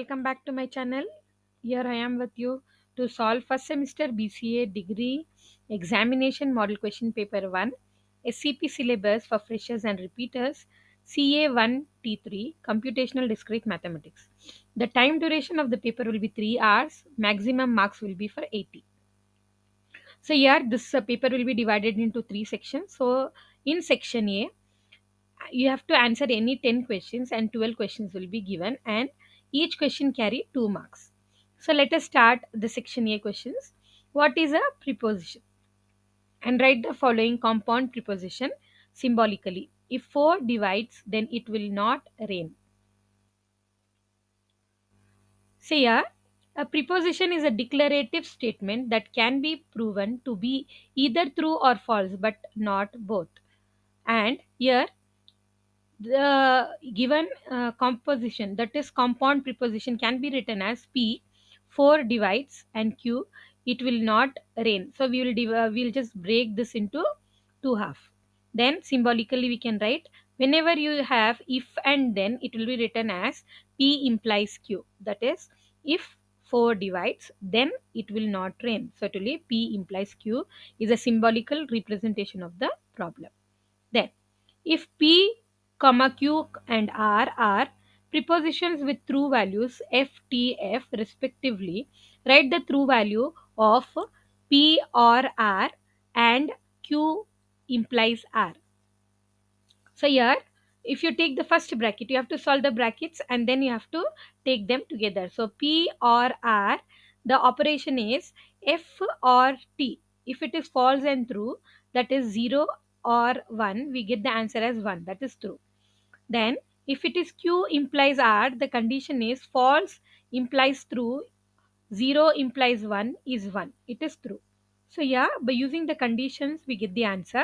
Welcome back to my channel. Here I am with you to solve first semester BCA degree examination model question paper 1 SCP syllabus for freshers and repeaters CA1 T3 computational discrete mathematics. The time duration of the paper will be 3 hours. Maximum marks will be for 80. So here this paper will be divided into 3 sections. So in section A you have to answer any 10 questions and 12 questions will be given, and each question carry 2 marks. So let us start the section A questions. What is a preposition? And write the following compound preposition symbolically. If 4 divides, then it will not rain. So here, a preposition is a declarative statement that can be proven to be either true or false, but not both. And here the given composition, that is compound preposition, can be written as P 4 divides and Q it will not rain. So we will we'll just break this into two half. Then symbolically we can write, whenever you have if and then, it will be written as P implies Q, that is if 4 divides then it will not rain. So it will be P implies Q is a symbolical representation of the problem. Then, if P, comma Q and R are prepositions with true values F, T, F respectively, write the true value of P or R and Q implies R. So here, if you take the first bracket, you have to solve the brackets and then you have to take them together. So P or R, the operation is F or T. If it is false and true, that is 0 or 1, we get the answer as 1, that is true. Then if it is Q implies R, the condition is false implies true, 0 implies 1 is 1, it is true. So yeah, by using the conditions we get the answer.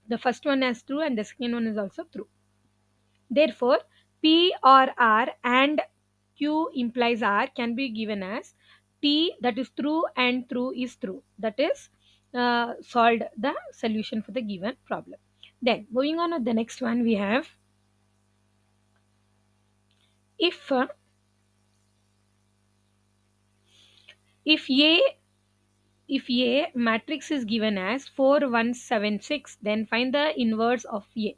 The first one is true and the second one is also true. Therefore, P or R and Q implies R can be given as T, that is true, and true is true. That is solved the solution for the given problem. Then moving on to the next one, we have if if A if A matrix is given as 4 1 7 6, then find the inverse of A.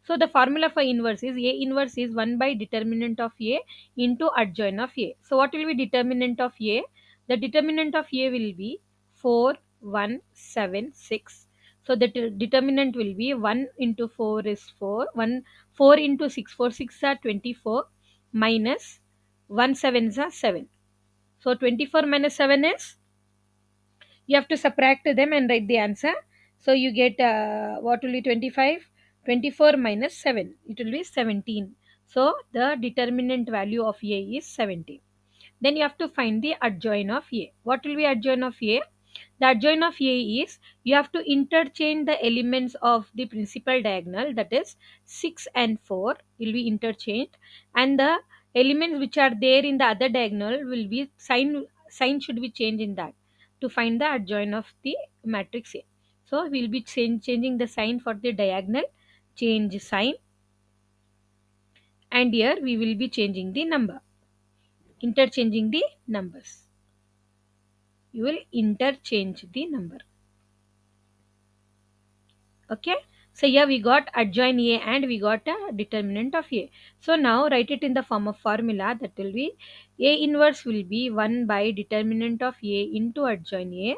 So the formula for inverse is A inverse is 1 by determinant of A into adjoint of A. So what will be determinant of A? The determinant of A will be 4 1 7 6. So the determinant will be 1 into 4 is 4, 1 4 into 6, 4 6 are 24 minus 1 7 is 7. So 24 minus 7 is, you have to subtract them and write the answer. So you get what will be 25, 24 minus 7, it will be 17. So the determinant value of A is 17. Then you have to find the adjoint of A. What will be adjoint of A? The adjoint of A is, you have to interchange the elements of the principal diagonal, that is 6 and 4 will be interchanged, and the elements which are there in the other diagonal will be sign should be changed in that to find the adjoint of the matrix A. So we will be changing the sign for the diagonal, change sign, and here we will be changing the number, interchanging the numbers. You will interchange the number. Okay, so here we got adjoint A and we got a determinant of A. So now write it in the form of formula, that will be A inverse will be 1 by determinant of A into adjoint A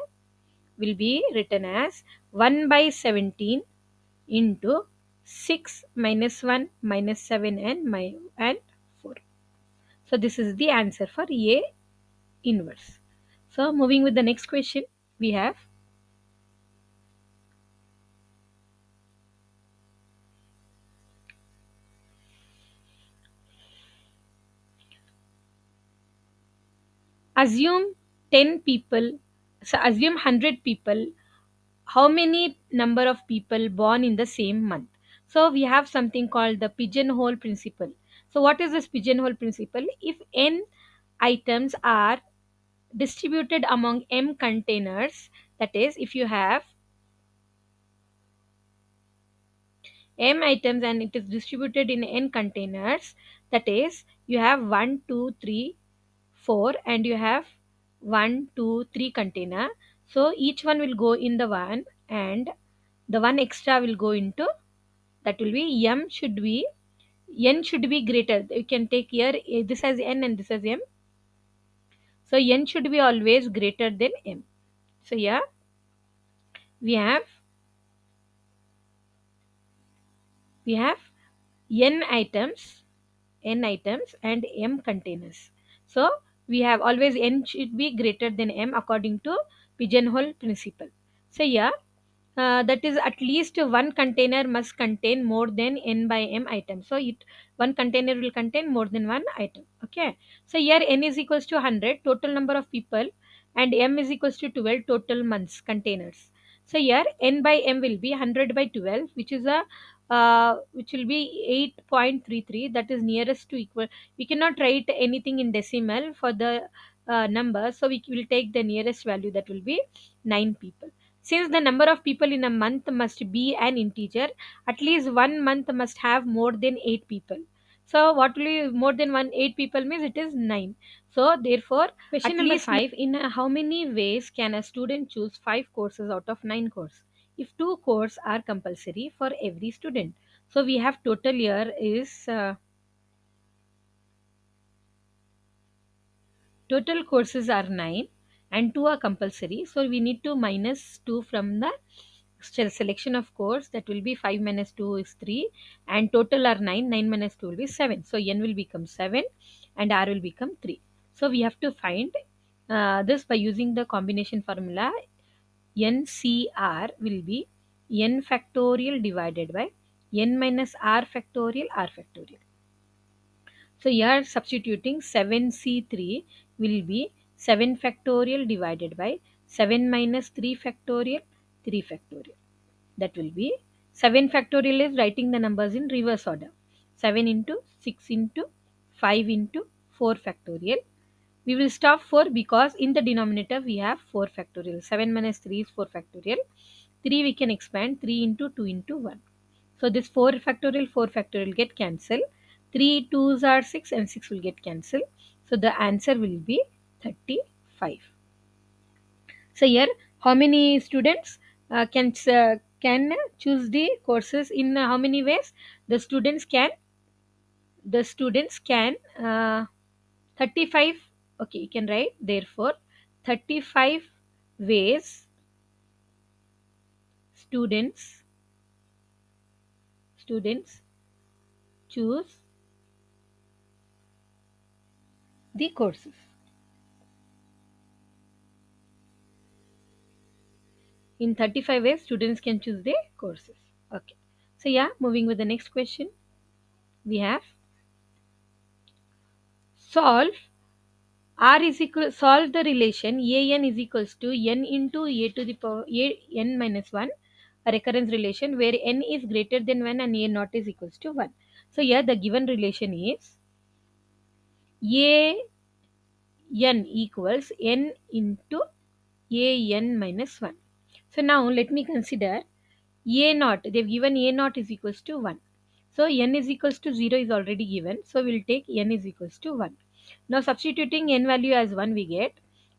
will be written as 1 by 17 into 6 minus 1 minus 7 and 4. So this is the answer for A inverse. So moving with the next question, we have, assume 10 people, so assume 100 people, how many number of people born in the same month? So we have something called the pigeonhole principle. So what is this pigeonhole principle? If n items are distributed among m containers, that is if you have m items and it is distributed in n containers, that is you have 1 2 3 4 and you have 1, 2, 3 container. So each one will go in the one, and the one extra will go into, that will be m should be, n should be greater. You can take here this as n and this as m. So n should be always greater than m. So here we have we have n items, and m containers. So we have always n should be greater than m according to pigeonhole principle. So yeah, that is at least one container must contain more than n by m items. So it, one container will contain more than one item. Okay. So here n is equals to 100 total number of people, and m is equals to 12 total months containers. So here n by m will be 100 by 12, which is a which will be 8.33. That is nearest to equal. We cannot write anything in decimal for the number, so we will take the nearest value, that will be 9 people. Since the number of people in a month must be an integer, at least one month must have more than 8 people. So what will be more than 8 people means it is 9. So therefore, question At number least 5, in how many ways can a student choose 5 courses out of 9 courses? If 2 courses are compulsory for every student. So we have total here is total courses are 9 and 2 are compulsory. So we need to minus 2 from the selection of course, that will be 5 minus 2 is 3, and total are 9. 9 minus 2 will be 7. So n will become 7 and r will become 3. So we have to find this by using the combination formula. NCR will be n factorial divided by n minus r factorial r factorial. So here substituting 7C3 will be 7 factorial divided by 7 minus 3 factorial 3 factorial. That will be 7 factorial is writing the numbers in reverse order. 7 into 6 into 5 into 4 factorial. We will stop 4 because in the denominator we have 4 factorial. 7 minus 3 is 4 factorial. 3 we can expand, 3 into 2 into 1. So this 4 factorial get cancelled. 3 2s are 6 and 6 will get cancelled. So the answer will be 35. So here, how many students can choose the courses in how many ways? The students can the students can 35. Okay, you can write therefore 35 ways students choose the courses. In 35 ways, students can choose the courses. Okay. So yeah, moving with the next question, we have solve solve the relation an is equals to n into a to the power n minus 1, a recurrence relation where n is greater than 1 and a naught is equals to 1. So here the given relation is a n equals n into a n minus 1. So now let me consider a naught. They've given a naught is equals to 1. So n is equals to 0 is already given. So we'll take n is equals to 1. Now substituting n value as 1, we get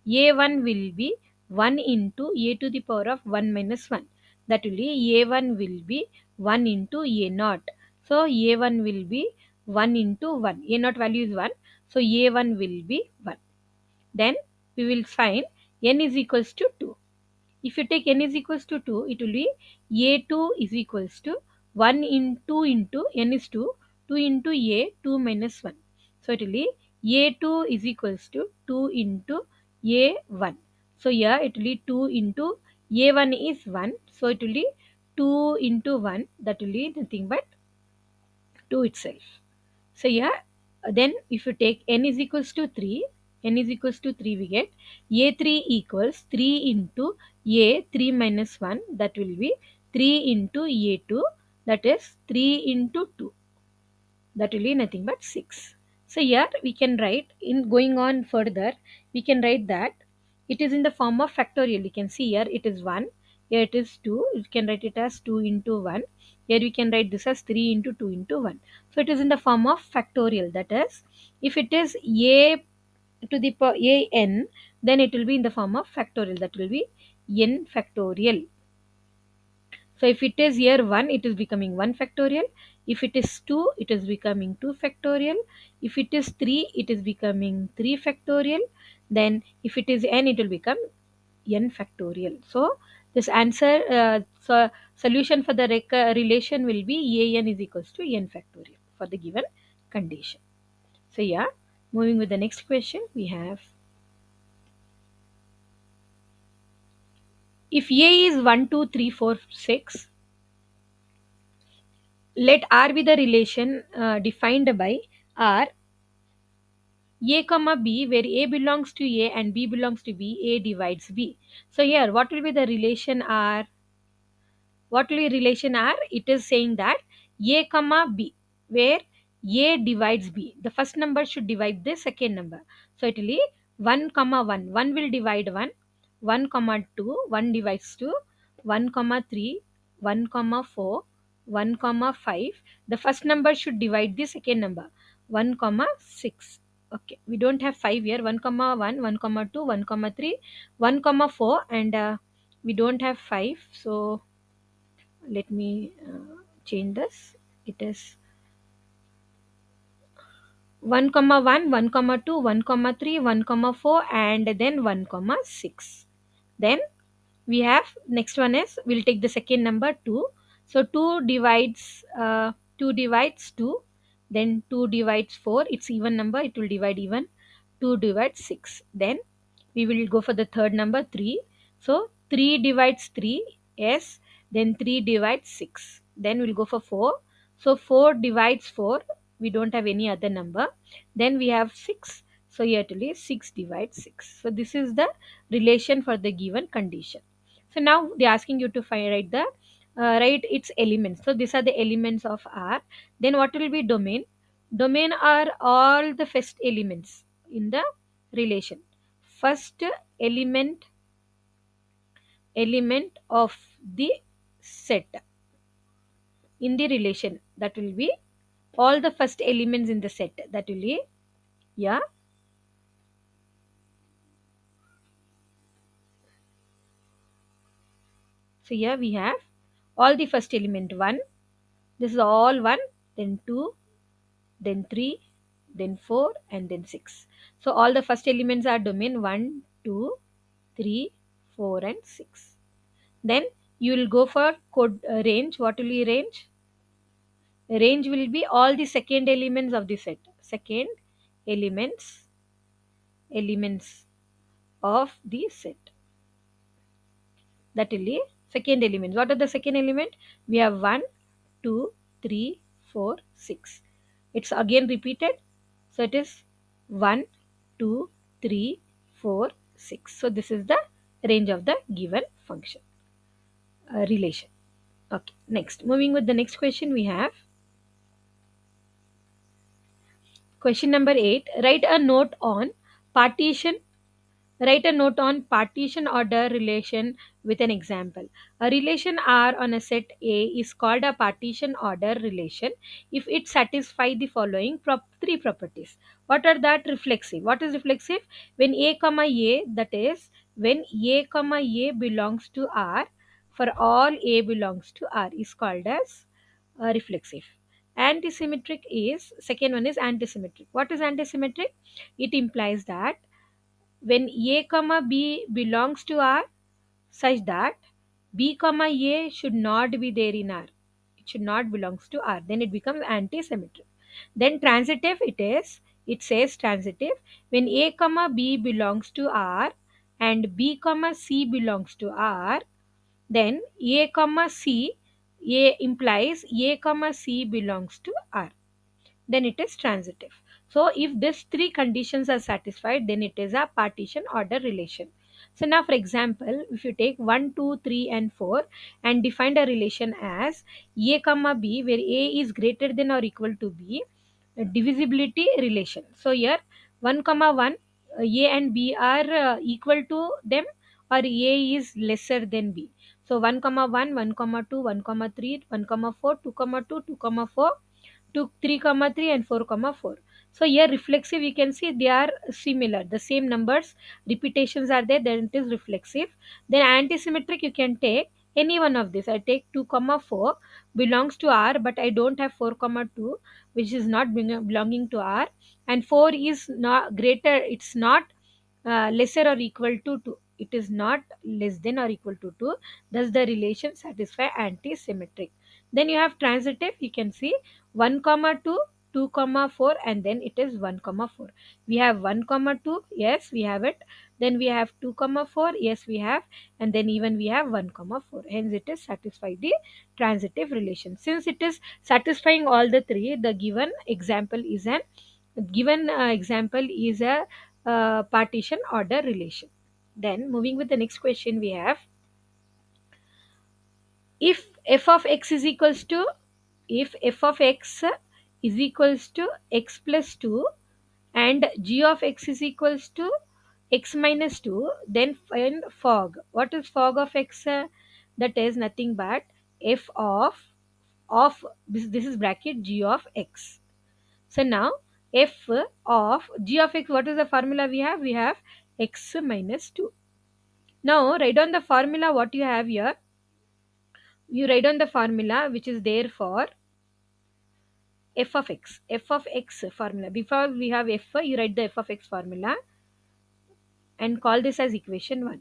a1 will be 1 into a to the power of 1 minus 1. That will be a1 will be 1 into a naught. So a1 will be 1 into 1. A naught value is 1. So a1 will be 1. Then we will find n is equals to 2. If you take n is equals to 2, it will be a2 is equals to 1 into n is 2, 2 into a, 2 minus 1. So it will be a2 is equals to 2 into a1. So here it will be 2 into a1 is 1. So it will be 2 into 1, that will be nothing but 2 itself. So yeah, then if you take n is equals to 3, n is equals to 3, we get a3 equals 3 into a 3 minus 1, that will be 3 into a2, that is 3 into 2, that will be nothing but 6. So here we can write, in going on further, we can write that it is in the form of factorial. You can see here it is 1, here it is 2, you can write it as 2 into 1, here we can write this as 3 into 2 into 1. So it is in the form of factorial, that is if it is a to the power a n, then it will be in the form of factorial. That will be n factorial. So if it is here 1, it is becoming 1 factorial. If it is 2, it is becoming 2 factorial. If it is 3, it is becoming 3 factorial. Then if it is n, it will become n factorial. So this answer, solution for the relation will be an is equals to n factorial for the given condition. So yeah, moving with the next question, we have, if a is 1, 2, 3, 4, 6, let R be the relation defined by R a comma b, where a belongs to a and b belongs to b, a divides b. So here, what will be the relation R? What will be relation R? It is saying that a comma b, where a divides b. The first number should divide the second number. So it will be 1 comma 1. 1 will divide 1. 1 comma 2. 1 divides 2. 1 comma 3. 1 comma 4. 1 comma 5. The first number should divide the second number. 1 comma 6. Okay, we don't have 5 here. 1 comma 1, 1 comma 2, 1 comma 3, 1 comma 4, and we don't have 5. So let me change this. It is 1 comma 1, 1 comma 2, 1 comma 3, 1 comma 4, and then 1 comma 6. Then we have, next one is, we'll take the second number 2. So 2 divides 2, then 2 divides 4. It's even number, it will divide even. 2 divides 6. Then we will go for the third number 3. So 3 divides 3, yes. Then 3 divides 6. Then we'll go for 4. So 4 divides 4, we don't have any other number. Then we have 6. So here it will be 6 divides 6. So this is the relation for the given condition. So now they're asking you to write its elements. So these are the elements of R. Then what will be domain? Domain are all the first elements in the relation. First element of the set in the relation, that will be all the first elements in the set, that will be, yeah. So here we have all the first element 1. This is all 1, then 2, then 3, then 4, and then 6. So all the first elements are domain 1, 2, 3, 4, and 6. Then you will go for code range. What will be range? Range will be all the second elements of the set. Second elements of the set. That will be second element. What are the second element? We have 1, 2, 3, 4, 6. It's again repeated. So it is 1, 2, 3, 4, 6. So this is the range of the given function relation. Okay, next. Moving with the next question, we have question number 8. Partition Write a note on partition order relation with an example. A relation R on a set A is called a partition order relation if it satisfies the following three properties. What are that? Reflexive. What is reflexive? When A comma A, that is, when A comma A belongs to R, for all A belongs to R, is called as reflexive. Antisymmetric is, second one is antisymmetric. What is antisymmetric? It implies that when A comma B belongs to R, such that B comma A should not be there in R. It should not belongs to R. Then it becomes anti-symmetric. Then transitive it says transitive. When A comma B belongs to R and B comma C belongs to R, then A comma C, A implies A comma C belongs to R, then it is transitive. So if these three conditions are satisfied, then it is a partition order relation. So now, for example, if you take 1, 2, 3, and 4 and define a relation as A comma B, where A is greater than or equal to B, a divisibility relation. So here 1 comma 1, A and B are equal to them, or A is lesser than B. So 1 comma 1, 1 comma 2, 1 comma 3, 1 comma 4, 2 comma 2, 2 comma 4, 2, 3 comma 3, and 4 comma 4. So here reflexive, you can see they are similar, the same numbers, repetitions are there, then it is reflexive. Then antisymmetric, you can take any one of this. I take 2 comma 4 belongs to R, but I don't have 4 comma 2, which is not belonging to R, and 4 is not greater, it's not lesser or equal to 2, it is not less than or equal to 2, thus the relation satisfy anti-symmetric. Then you have transitive, you can see 1 comma 2, 2 comma 4, and then it is 1 comma 4. We have 1 comma 2, yes we have it, then we have 2 comma 4, yes we have, and then even we have 1 comma 4, hence it is satisfied the transitive relation. Since it is satisfying all the three, the given example is a partition order relation. Then moving with the next question, we have, if f of x is equals to, if f of x is equals to x plus 2 and g of x is equals to x minus 2, then find fog. What is fog of x? That is nothing but f of this is bracket g of x. So now f of g of x, what is the formula we have? We have x minus 2. Now write down the formula what you have here. You write down the formula which is there for f of x. F of x formula. Before we have f, you write the f of x formula and call this as equation 1.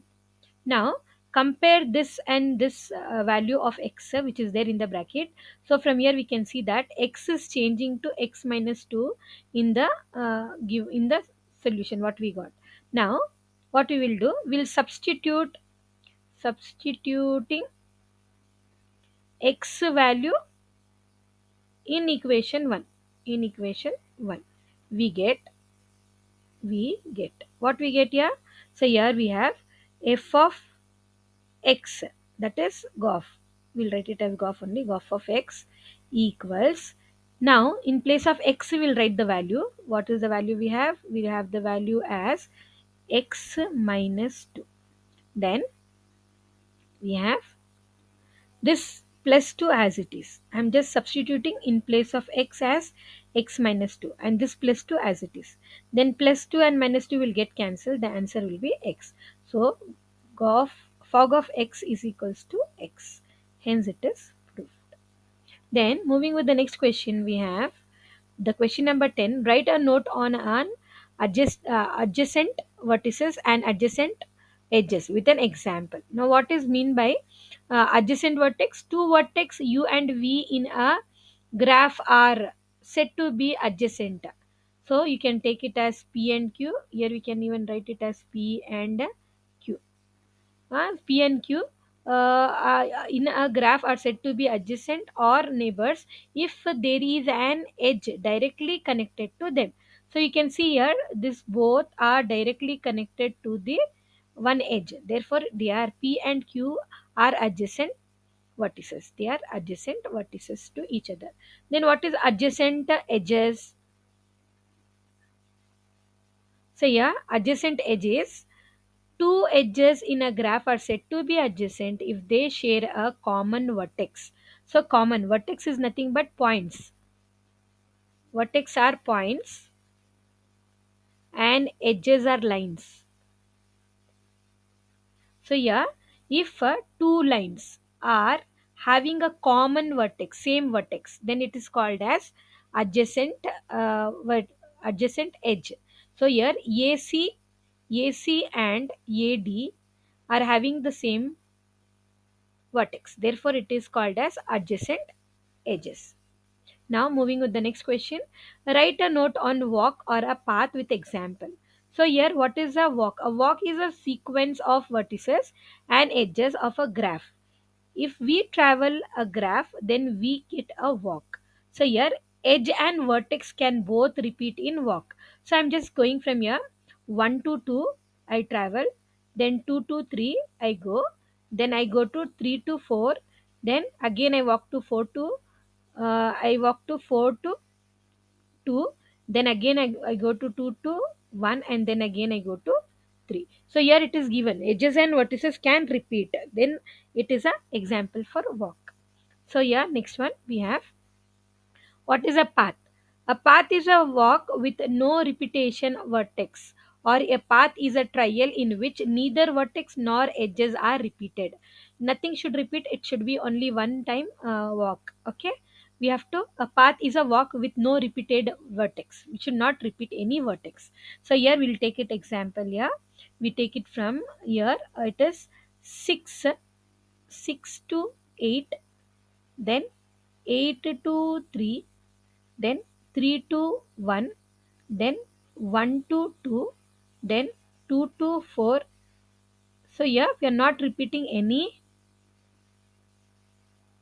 Now compare this and this value of x which is there in the bracket. So from here we can see that x is changing to x minus 2 in the give in the solution what we got. Now what we will do, we'll substituting x value in equation 1. In equation 1 we get what we get here. So here we have f of x, that is gof, we'll write it as gof only, gof of x equals, now in place of x we'll write the value. What is the value we have? We have the value as x minus 2. Then we have this plus 2 as it is. I'm just substituting in place of x as x minus 2 and this plus 2 as it is. Then plus 2 and minus 2 will get cancelled. The answer will be x. So fog of x is equals to x. Hence it is proved. Then moving with the next question, we have the question number 10. Write a note on an adjacent vertices and adjacent edges with an example. Now what is mean by adjacent vertex? Two vertex u and v in a graph are said to be adjacent. So you can take it as p and q. Here we can even write it as p and q. P and Q in a graph are said to be adjacent or neighbors if there is an edge directly connected to them. So you can see here this both are directly connected to the one edge. Therefore, they are P and Q are adjacent vertices. They are adjacent vertices to each other. Then what is adjacent edges? So yeah, adjacent edges, two edges in a graph are said to be adjacent if they share a common vertex. So common vertex is nothing but points. Vertex are points and edges are lines. So here, if two lines are having a common vertex, same vertex, then it is called as adjacent adjacent edge. So here AC and AD are having the same vertex. Therefore, it is called as adjacent edges. Now, moving with the next question, write a note on walk or a path with example. So, here, what is a walk? A walk is a sequence of vertices and edges of a graph. If we travel a graph, then we get a walk. So, here, edge and vertex can both repeat in walk. So, I'm just going from here 1 to 2, I travel, then 2 to 3, I go, then I go to 3 to 4, then again I walk to 4 to I walk to 4 to 2, then again I go to 2 to 1, and then again I go to 3. So here it is given edges and vertices can repeat, then it is a example for walk. So here next one we have, what is a path? A path is a walk with no repetition vertex, or a path is a trial in which neither vertex nor edges are repeated. Nothing should repeat, it should be only one time walk. Okay, we have to, a path is a walk with no repeated vertex. We should not repeat any vertex. So here we'll take it example. Yeah, we take it from here. It is 6, 6 to 8, then 8 to 3, then 3 to 1, then 1 to 2, then 2 to 4. So here we are not repeating any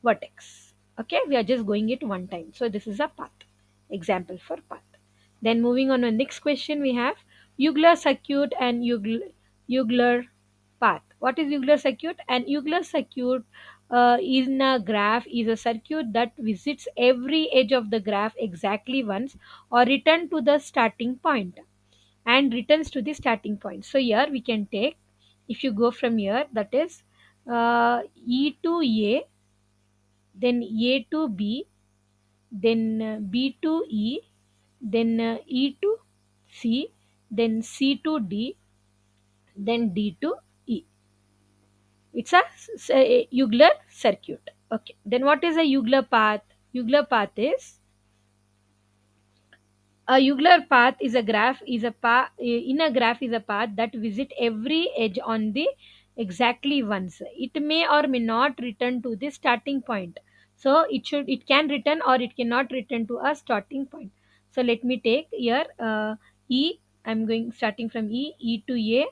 vertex. Okay, we are just going it one time. So this is a path. Example for path. Then moving on to the next question, we have Euler circuit and Euler path. What is Euler circuit? An Euler circuit in a graph is a circuit that visits every edge of the graph exactly once, or return to the starting point, and returns to the starting point. So here we can take, if you go from here, that is E to A, then A to B, then B to E, then E to C, then C to D, then D to E. It's a Euler circuit. Okay. Then what is a Euler path? Euler path is, a Euler path is a graph is a path in a graph is a path that visit every edge on the exactly once. It may or may not return to the starting point. So it can return or it cannot return to a starting point. So let me take here E. I'm going starting from E to A,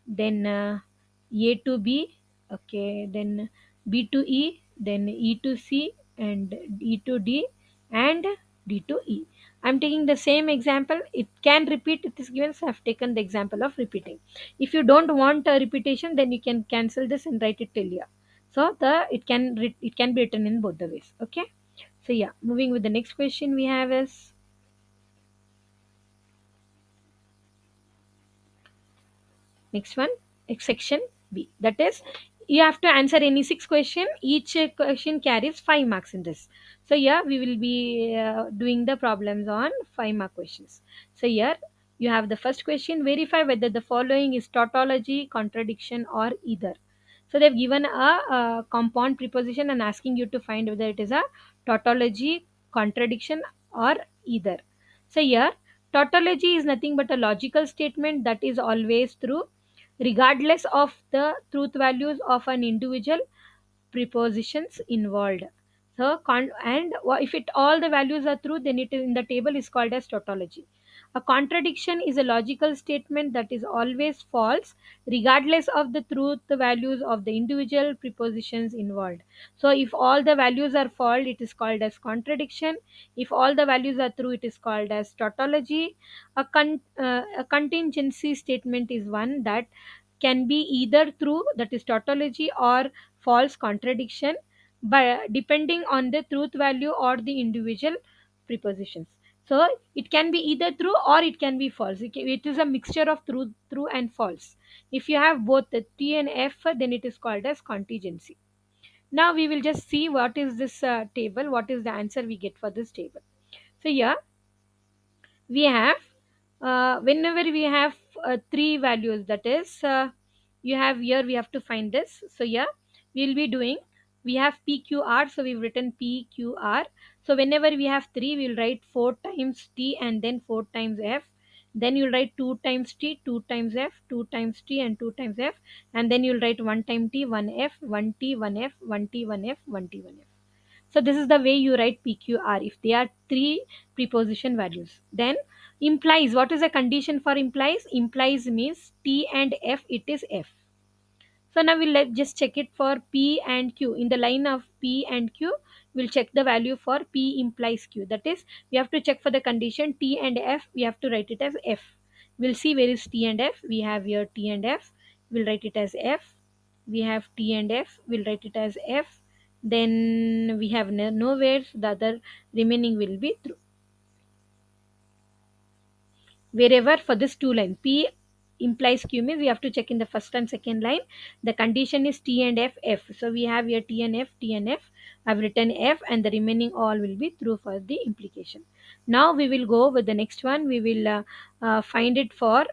then A to B, okay, then B to E, then E to C, and E to D, and D to E. I'm taking the same example. It can repeat. It is given. So I've taken the example of repeating. If you don't want a repetition, then you can cancel this and write it till here. So it can be written in both the ways. Okay. So yeah, moving with the next question we have is next one, section B. That is, you have to answer any six question. Each question carries 5 marks in this. So here we will be doing the problems on 5 mark questions. So here you have the first question: verify whether the following is tautology, contradiction, or either. So they've given a compound preposition and asking you to find whether it is a tautology, contradiction, or either. So here tautology is nothing but a logical statement that is always true regardless of the truth values of an individual prepositions involved. So if it all the values are true, then it is in the table is called as tautology. A contradiction is a logical statement that is always false regardless of the truth the values of the individual prepositions involved. So if all the values are false, it is called as contradiction. If all the values are true, it is called as tautology. A contingency statement is one that can be either true, that is tautology, or false, contradiction, by depending on the truth value or the individual prepositions. So it can be either true or it can be false. It is a mixture of true and false. If you have both the T and F, then it is called as contingency. Now we will just see what is this table, what is the answer we get for this table. So here we have whenever we have three values, that is you have here, we have to find this. So yeah, we'll be doing, we have PQR, so we've written PQR. So whenever we have 3, we'll write 4 times T and then 4 times F. Then you'll write 2 times T, 2 times F, 2 times T, and 2 times F. And then you'll write 1 time T, 1 F, 1 T, 1 F, 1 T, 1 F, 1 T, 1 F. So this is the way you write PQR if they are three preposition values. Then implies, what is a condition for implies? Implies means T and F, it is F. So now just check it for P and Q. In the line of P and Q, we'll check the value for P implies Q. That is, we have to check for the condition T and F, we have to write it as F. We'll see where is T and F. We have here T and F, we'll write it as F. We have T and F, we'll write it as F. Then we have nowhere, so the other remaining will be true. Wherever for this two line, P implies q means we have to check in the first and second line. The condition is t and f. So we have here t and f. I've written f, and the remaining all will be true for the implication. Now we will go with the next one. We will find it for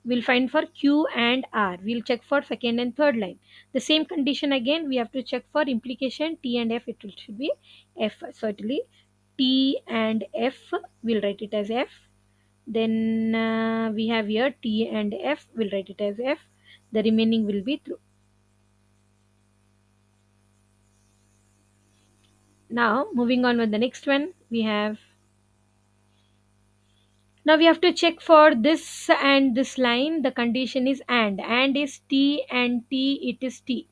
we'll find for q and r. We'll check for second and third line. The same condition again we have to check for implication t and f. Should be f. So it will be t and f. We'll write it as f. Then we have here t and f. We'll write it as f. The remaining will be true. Now moving on with the next one, we have now we have to check for this and this line. The condition is and is t and t, it is t.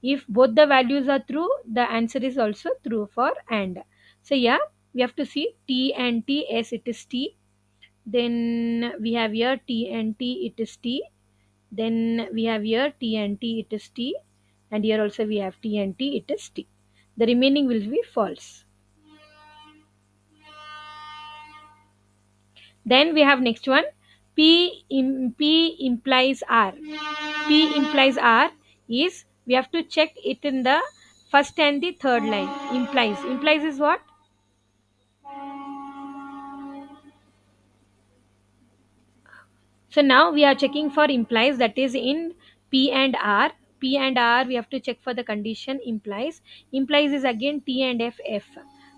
If both the values are true, the answer is also true for and. So yeah, we have to see t and t. Yes, it is t. Then we have here t and t, it is t. Then we have here t and t, it is t. And here also we have t and t, it is t. The remaining will be false. Then we have next one. P implies R. P implies R is we have to check it in the first and the third line. Implies is what? So now we are checking for implies, that is in P and R. P and R we have to check for the condition implies. Implies is again T and F.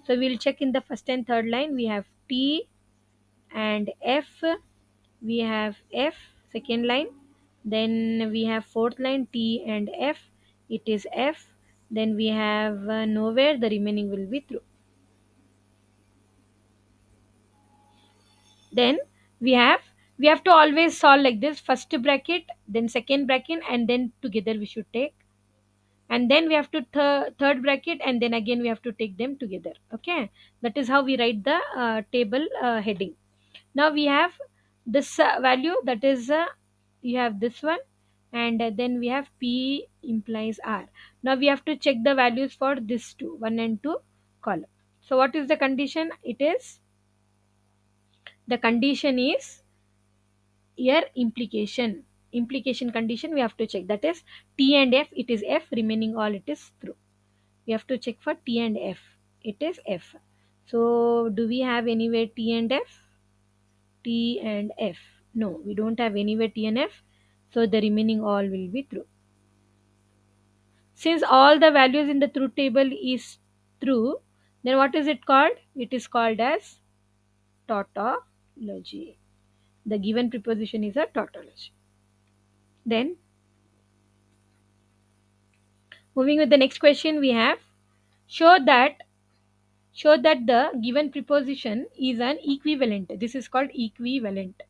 So we will check in the first and third line. We have T and F. We have F second line. Then we have fourth line T and F. It is F. Then we have nowhere. The remaining will be true. Then we have we have to always solve like this: first bracket, then second bracket, and then together we should take, and then we have to third bracket, and then again we have to take them together. Okay, that is how we write the table heading. Now we have this value, that is you have this one, and then we have p implies r. Now we have to check the values for this two, 1 and 2 column. So what is the condition? It is the condition is here implication condition we have to check, that is t and f, it is f, remaining all it is true. We have to check for t and f, it is f. So do we have anywhere t and f? T and f, no, we don't have anywhere t and f. So the remaining all will be true. Since all the values in the truth table is true, then what is it called? It is called as tautology. The given preposition is a tautology. Then moving with the next question, we have show that the given preposition is an equivalent. This is called equivalent.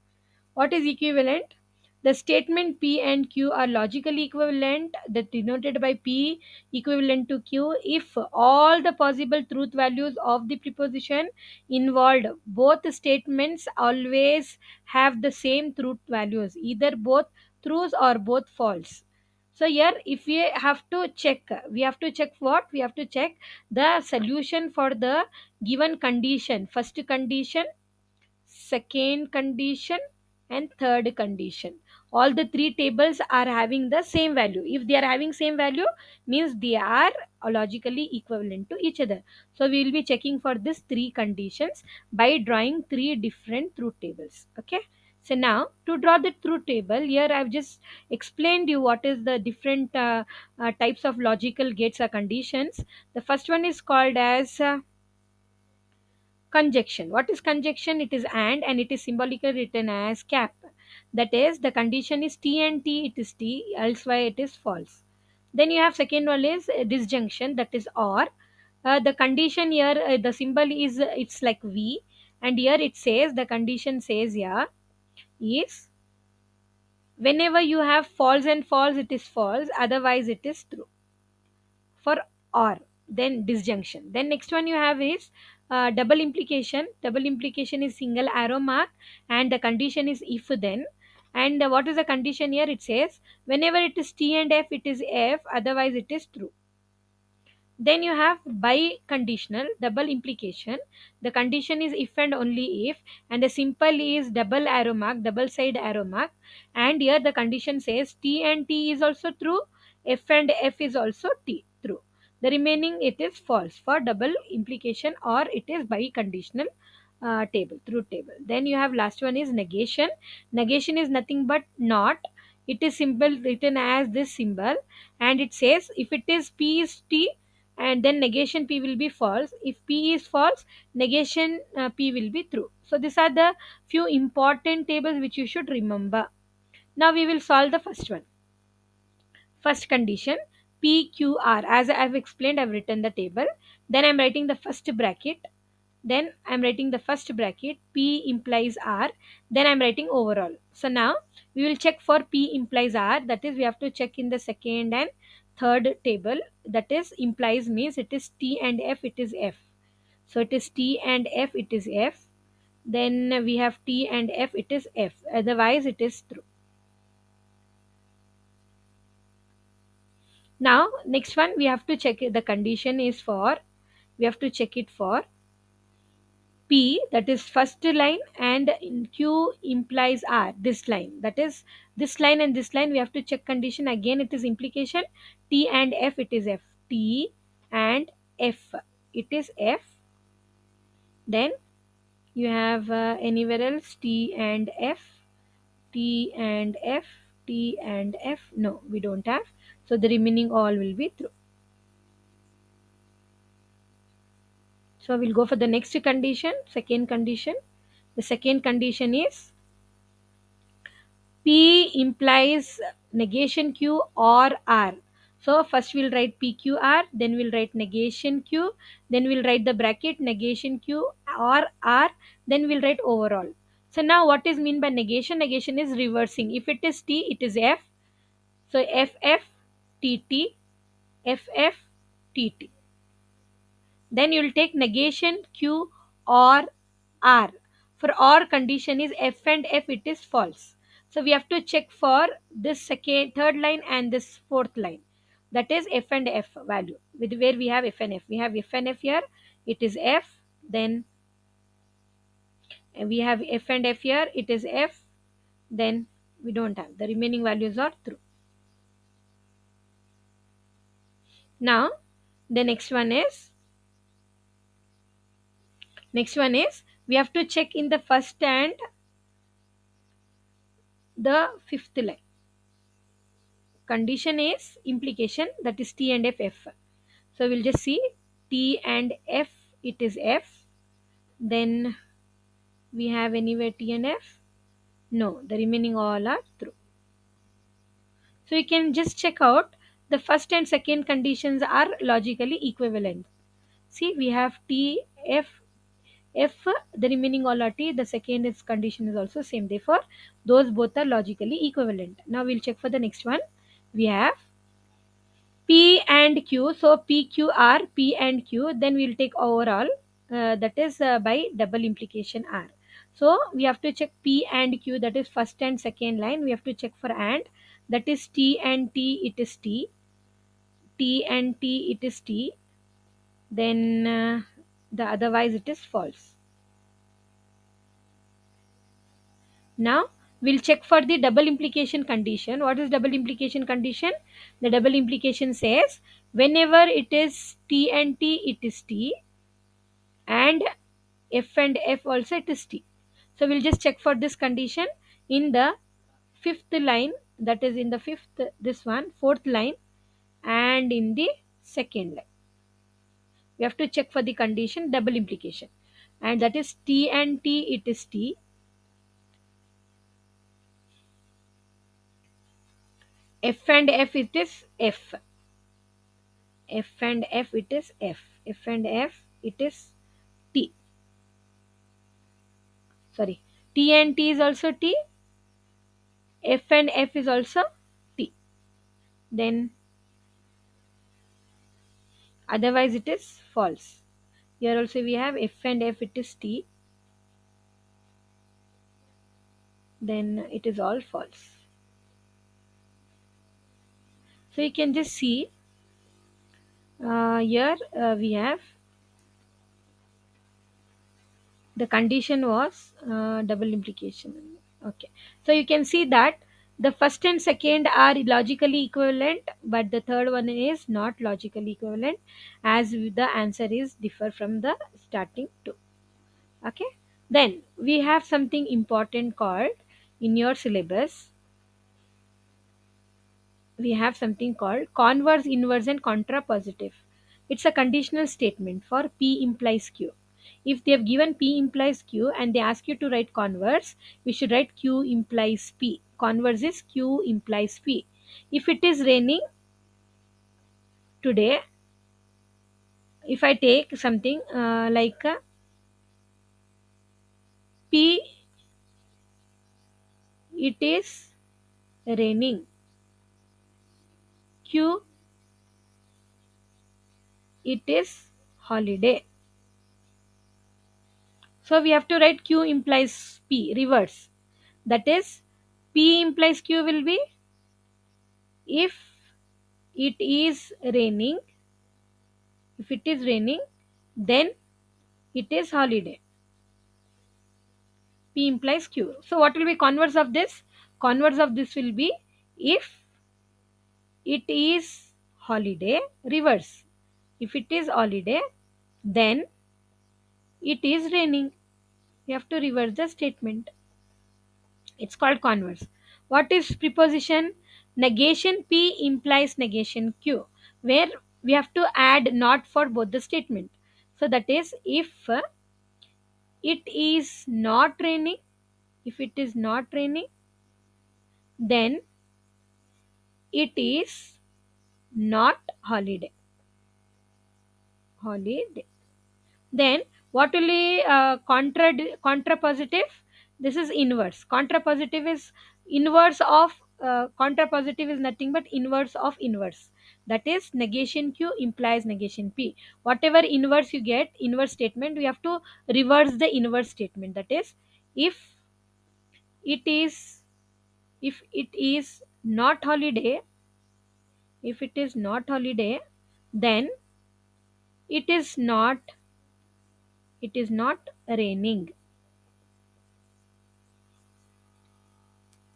What is equivalent? The statement P and Q are logically equivalent, that denoted by P equivalent to Q if all the possible truth values of the preposition involved. Both statements always have the same truth values, either both truths or both false. So here if we have to check, what? We have to check the solution for the given condition. First condition, second condition, and third condition. All the three tables are having the same value. If they are having same value, means they are logically equivalent to each other. So we will be checking for these three conditions by drawing three different truth tables. Okay, so now to draw the truth table, here I have just explained you what is the different types of logical gates or conditions. The first one is called as conjunction. What is conjunction? It is and it is symbolically written as cap. That is, the condition is t and t, it is t, elsewhere it is false. Then you have second one is disjunction, that is or. The condition here, the symbol is it's like v, and here it says, the condition says here is whenever you have false and false, it is false, otherwise it is true, for or. Then disjunction. Then next one you have is double implication. Double implication is single arrow mark, and the condition is if then. And what is the condition here? It says whenever it is t and f, it is f, otherwise it is true. Then you have biconditional double implication. The condition is if and only if, and the simple is double arrow mark, double side arrow mark. And here the condition says T and T is also true, F and F is also T true. The remaining it is false for double implication, or it is biconditional table, truth table. Then you have last one is negation. Negation is nothing but not. It is symbol written as this symbol, and it says if it is P is T, and then negation P will be false. If P is false, negation P will be true. So these are the few important tables which you should remember. Now we will solve the first one. First condition, PQR. As I have explained, I have written the table. Then I am writing the first bracket. Then I am writing the first bracket. P implies R. Then I am writing overall. So now we will check for P implies R. That is, we have to check in the second and third table. That is, implies means it is T and F, it is F. So it is T and F, it is F. Then we have T and F, it is F. Otherwise, it is true. Now, next one we have to check the condition is for, we have to check it for P, that is first line, and in Q implies R, this line. That is this line and this line we have to check condition. Again it is implication. T and F, it is F. T and F, it is F. Then you have anywhere else T and F, T and F, T and F. No, we don't have. So the remaining all will be true. So we'll go for the next condition, second condition. The second condition is P implies negation Q or R. So first we'll write PQR, then we'll write negation Q, then we'll write the bracket negation Q or R, then we'll write overall. So now what is mean by negation? Negation is reversing. If it is T, it is F. So FF, TT, FF, TT. Then you will take negation Q or R. For OR condition is F and F, it is false. So we have to check for this second, third line and this fourth line. That is F and F value. With where we have F and F. We have F and F here. It is F. Then we have F and F here. It is F. Then we don't have. The remaining values are true. Now the next one is we have to check in the first and the fifth line. Condition is implication, that is T and F. So we'll just see T and F, it is F. Then we have anywhere T and F. No, the remaining all are true. So you can just check out the first and second conditions are logically equivalent. See, we have T, F, F, the remaining all are T, the second is condition is also same. Therefore, those both are logically equivalent. Now we'll check for the next one. We have P and Q. So PQR, P and Q. Then we'll take overall. That is by double implication R. So we have to check P and Q. That is first and second line. We have to check for and. That is T and T. It is T. T and T. It is T. Then the otherwise it is false. Now we'll check for the double implication condition. What is double implication condition? The double implication says whenever it is T and T, it is T, and F and F also it is T. So we'll just check for this condition in the fifth line, that is in the fifth, this one, fourth line, and in the second line. We have to check for the condition double implication, and that is T and T, it is T. F and F, it is F. F and F, it is F. F and F, it is T. Sorry, T and T is also T. F and F is also T. Then otherwise it is false. Here also we have F and F, it is T. Then it is all false. So you can just see Here we have the condition was double implication. Okay, so you can see that the first and second are logically equivalent, but the third one is not logically equivalent, as the answer is differ from the starting two. Okay, then we have something important called in your syllabus. We have something called converse, inverse, and contrapositive. It's a conditional statement for P implies Q. If they have given P implies Q and they ask you to write converse, we should write Q implies P. Converse is Q implies P. If it is raining today, if I take something like P, it is raining. Q, it is holiday. So we have to write Q implies P, reverse. That is, P implies Q will be if it is raining, if it is raining, then it is holiday. P implies Q. So what will be converse of this? Converse of this will be if it is holiday, reverse. If it is holiday, then it is raining. You have to reverse the statement. It's called converse. What is preposition? Negation P implies negation Q, where we have to add not for both the statement. So that is, if it is not raining, if it is not raining, then it is not holiday. Holiday. Then what will be contrapositive? This is inverse. Contrapositive is inverse of contrapositive is nothing but inverse of inverse. That is, negation Q implies negation P. Whatever inverse you get, inverse statement, we have to reverse the inverse statement. That is, if it is, if it is not holiday, if it is not holiday, then it is not, it is not raining.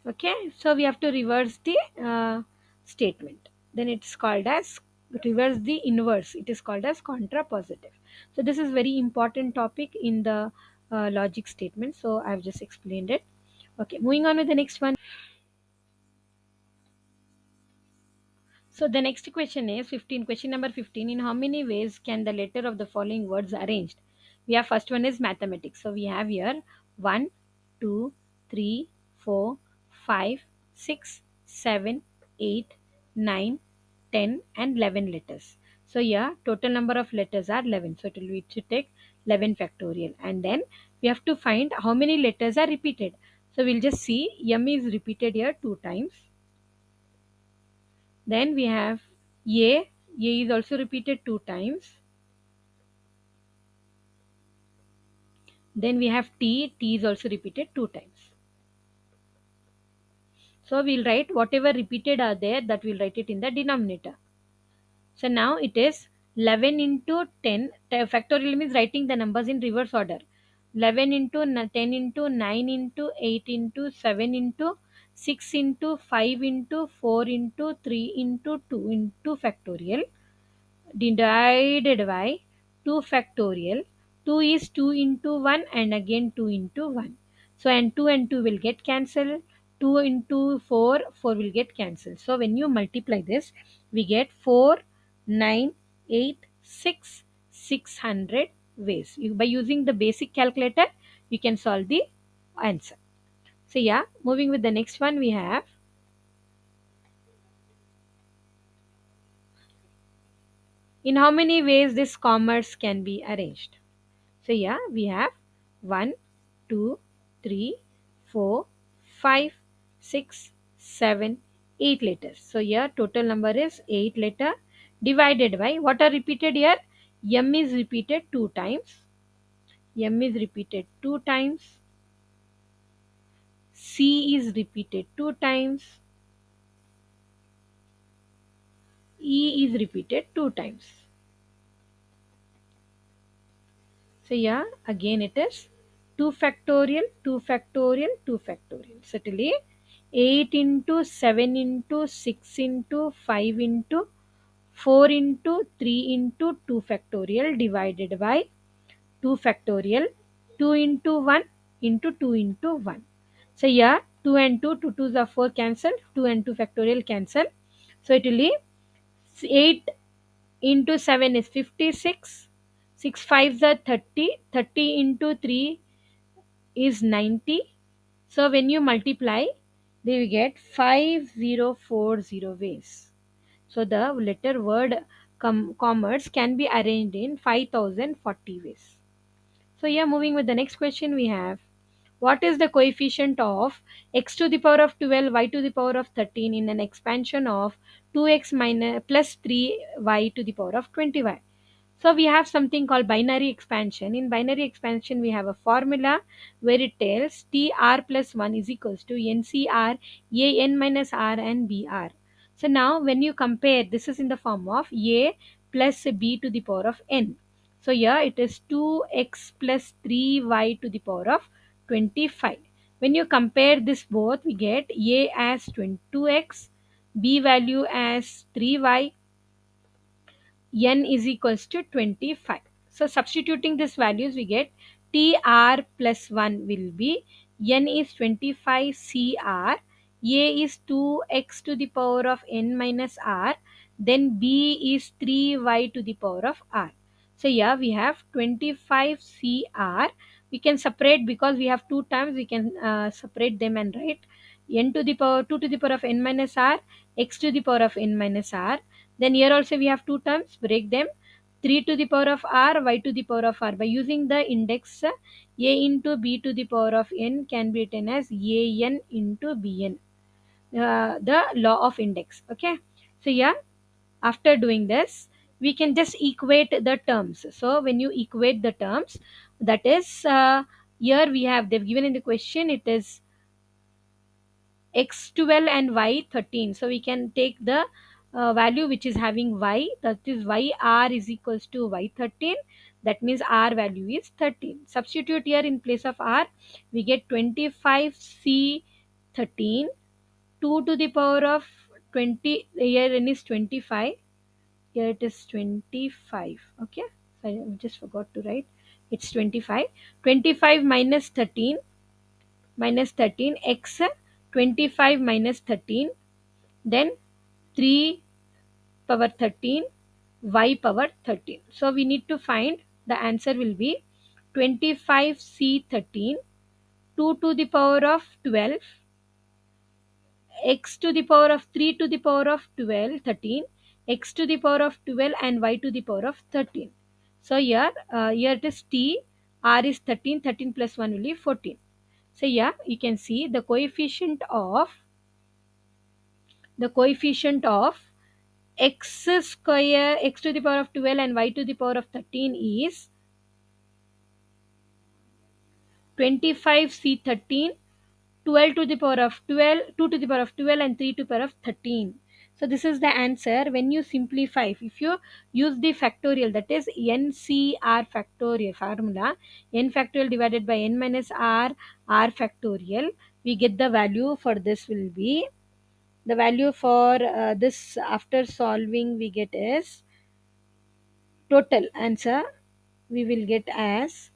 Okay, so we have to reverse the statement, then it's called as reverse the inverse, it is called as contrapositive. So this is very important topic in the logic statement, so I've just explained it. Okay, moving on with the next one. So the next question is 15. Question number 15. In how many ways can the letter of the following words arranged? We have first one is mathematics. So we have here 1, 2, 3, 4, 5, 6, 7, 8, 9, 10, and 11 letters. So here total number of letters are 11. So it will be to take 11 factorial. And then we have to find how many letters are repeated. So we'll just see M is repeated here 2 times. Then we have A. A is also repeated 2 times. Then we have T. T is also repeated 2 times. So we'll write whatever repeated are there, that we'll write it in the denominator. So now it is 11 into 10. Factorial means writing the numbers in reverse order. 11 into 10 into 9 into 8 into 7 into 6 into 5 into 4 into 3 into 2 into factorial divided by 2 factorial. 2 is 2 into 1 and again 2 into 1. So and 2 will get cancelled. 2 into 4, 4 will get cancelled. So when you multiply this, we get 4, 9, 8, 6, 600 ways. By using the basic calculator, you can solve the answer. So yeah, moving with the next one, we have in how many ways this commerce can be arranged. So yeah, we have 1, 2, 3, 4, 5, 6, 7, 8 letters. So here total number is 8 letter divided by what are repeated here? M is repeated 2 times. M is repeated 2 times. C is repeated 2 times. E is repeated 2 times. So yeah, again it is 2 factorial, 2 factorial, 2 factorial. Certainly 8 into 7 into 6 into 5 into 4 into 3 into 2 factorial divided by 2 factorial, 2 into 1 into 2 into 1. So yeah, 2 and 2, 2 twos are 4 cancel, 2 and 2 factorial cancel. So it will be 8 into 7 is 56, 6 fives are 30, 30 into 3 is 90. So when you multiply, they will get 5040 ways. So the letter word commerce can be arranged in 5040 ways. So yeah, moving with the next question we have. What is the coefficient of x to the power of 12, y to the power of 13 in an expansion of 2x minus plus 3y to the power of 20y? So we have something called binary expansion. In binary expansion, we have a formula where it tells TR plus 1 is equals to NCR, AN minus R and BR. So now when you compare, this is in the form of A plus B to the power of N. So here it is 2x plus 3y to the power of 25. When you compare this both, we get A as 22x, B value as 3y, n is equals to 25. So substituting these values, we get tr plus 1 will be n is 25 cr, a is 2x to the power of n minus r, then b is 3y to the power of r. So here we have 25 cr. We can separate because we have two terms. We can separate them and write n to the power 2 to the power of n minus r, x to the power of n minus r. Then here also we have two terms, break them. 3 to the power of r, y to the power of r. By using the index, a into b to the power of n can be written as an into bn. The law of index. Okay. So yeah, after doing this, we can just equate the terms. So when you equate the terms, that is, here we have, they've given in the question, it is x12 and y13. So we can take the value which is having y, that is yr is equals to y13. That means r value is 13. Substitute here in place of r, we get 25c13, 2 to the power of 20, here n is 25, here it is 25. Okay, so I just forgot to write, it's 25. 25 minus 13, x 25 minus 13, then 3 power 13, y power 13. So we need to find, the answer will be 25c13, 2 to the power of 12, x to the power of 3 to the power of 12, 13, x to the power of 12 and y to the power of 13. So here it is t, r is 13, 13 plus 1 will be 14. So yeah, you can see the coefficient of x square, x to the power of 12 and y to the power of 13 is 25c13, 12 to the power of 12, 2 to the power of 12 and 3 to the power of 13. So this is the answer. When you simplify, if you use the factorial, that is NCR factorial formula, n factorial divided by n minus r, r factorial, we get the value for this will be, the value for this after solving we get is, total answer we will get as,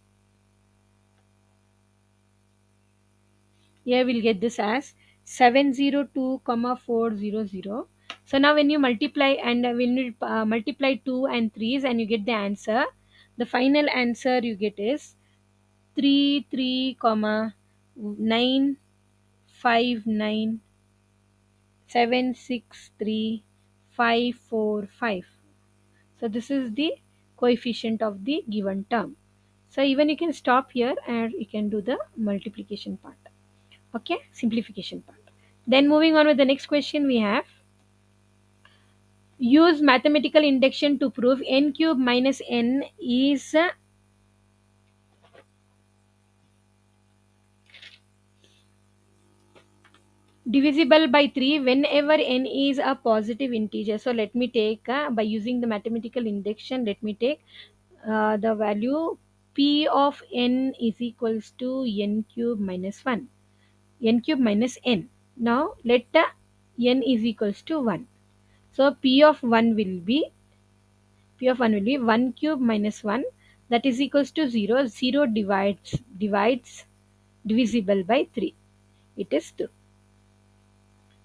here we'll get this as 702 comma 400. So now when you multiply, and when you multiply 2 and 3's and you get the answer, the final answer you get is 33 comma 959 763 545. So this is the coefficient of the given term. So even you can stop here and you can do the multiplication part. Okay, simplification part. Then moving on with the next question we have, use mathematical induction to prove n cube minus n is divisible by 3 whenever n is a positive integer. So let me take, by using the mathematical induction, let me take the value P of n is equals to n cube minus 1. N cube minus n. Now let the n is equals to 1. So P of 1 will be 1 cube minus 1, that is equals to 0. 0 divides divisible by 3. It is 2.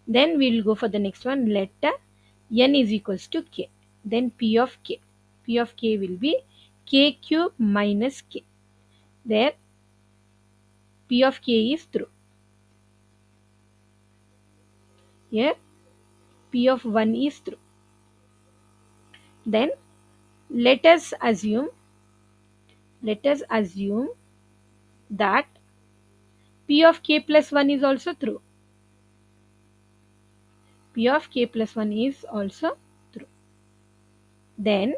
Then we will go for the next one. Let n is equals to k. Then P of k. P of k will be k cube minus k. There P of k is true. Here P of 1 is true. Then let us assume that P of k plus 1 is also true. P of k plus 1 is also true. Then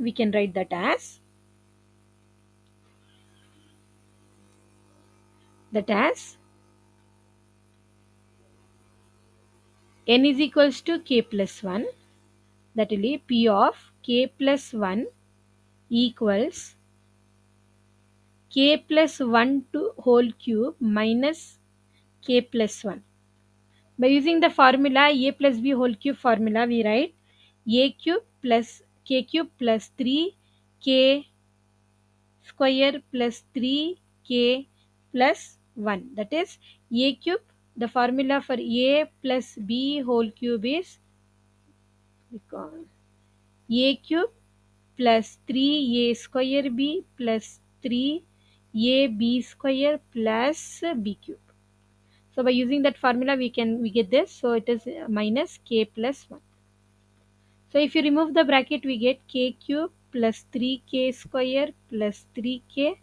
we can write that as n is equals to k plus 1, that will be P of k plus 1 equals k plus 1 to whole cube minus k plus 1. By using the formula a plus b whole cube formula, we write a cube plus k cube plus 3k square plus 3k plus 1. That is a cube. The formula for a plus b whole cube is a cube plus 3a square b plus 3ab square plus b cube. So by using that formula we get this. So it is minus k plus 1. So if you remove the bracket, we get k cube plus 3k square plus 3k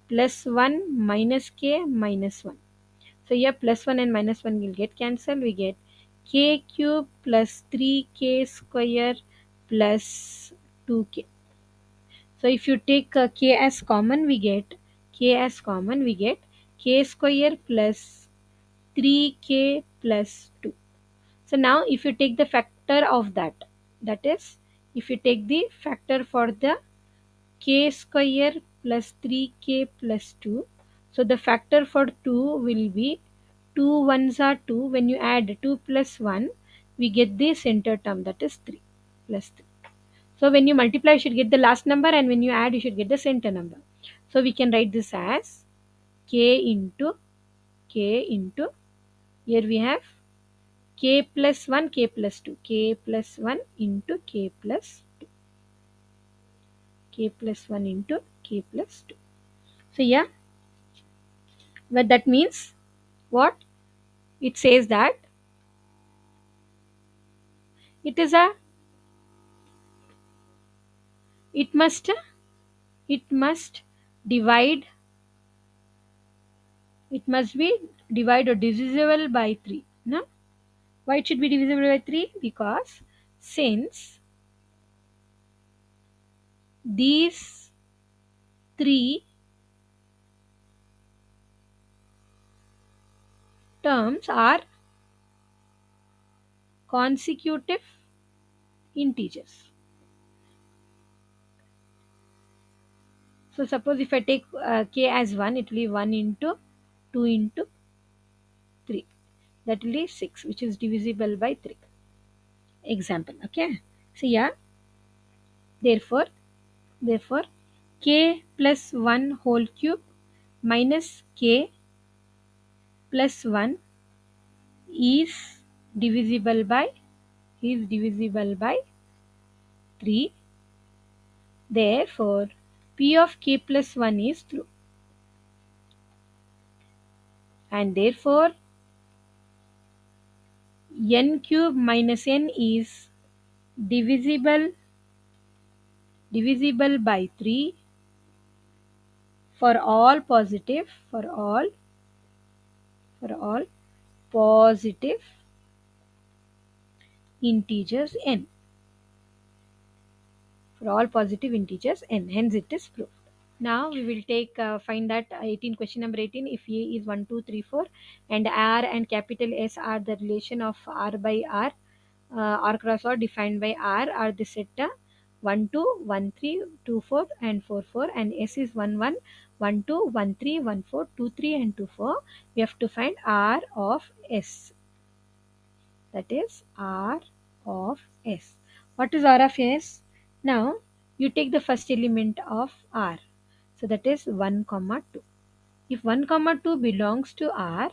plus 1 minus k minus 1. So here plus 1 and minus 1 will get cancelled. We get k cube plus 3k square plus 2k. So if you take k as common, we get k square plus 3k plus 2. So now if you take the factor of that is, if you take the factor for the k square plus 3k plus 2, so the factor for 2 will be 2 ones are 2. When you add 2 plus 1, we get the center term, that is 3 plus 3. So when you multiply, you should get the last number, and when you add, you should get the center number. So we can write this as k into here we have k plus 1, k plus 2, k plus 1 into k plus 2, k plus 1 into k plus 2. So yeah, but that means what? It says that it is a it must divide it must be divide or divisible by 3. No? Why it should be divisible by 3? Because since these three terms are consecutive integers. So suppose if I take k as 1, it will be 1 into 2 into 3. That will be 6, which is divisible by 3. Example. Okay. So yeah, therefore k plus 1 whole cube minus k plus 1 is divisible by 3. Therefore p of k plus 1 is true, and therefore n cube minus n is divisible by 3 for all positive positive integers n. For all positive integers n. Hence it is proved. Now we will take find that 18, question number 18. If A is 1 2 3 4 and R and capital S are the relation of R by R, R cross R defined by R are the set 1 2 1 3 2 4 and 4 4, and S is 1 1 1 2 1 3 1 4 2 3 and 2 4. We have to find R of S. That is R of S. What is R of S? Now you take the first element of R. So that is 1 comma 2. If 1 comma 2 belongs to R,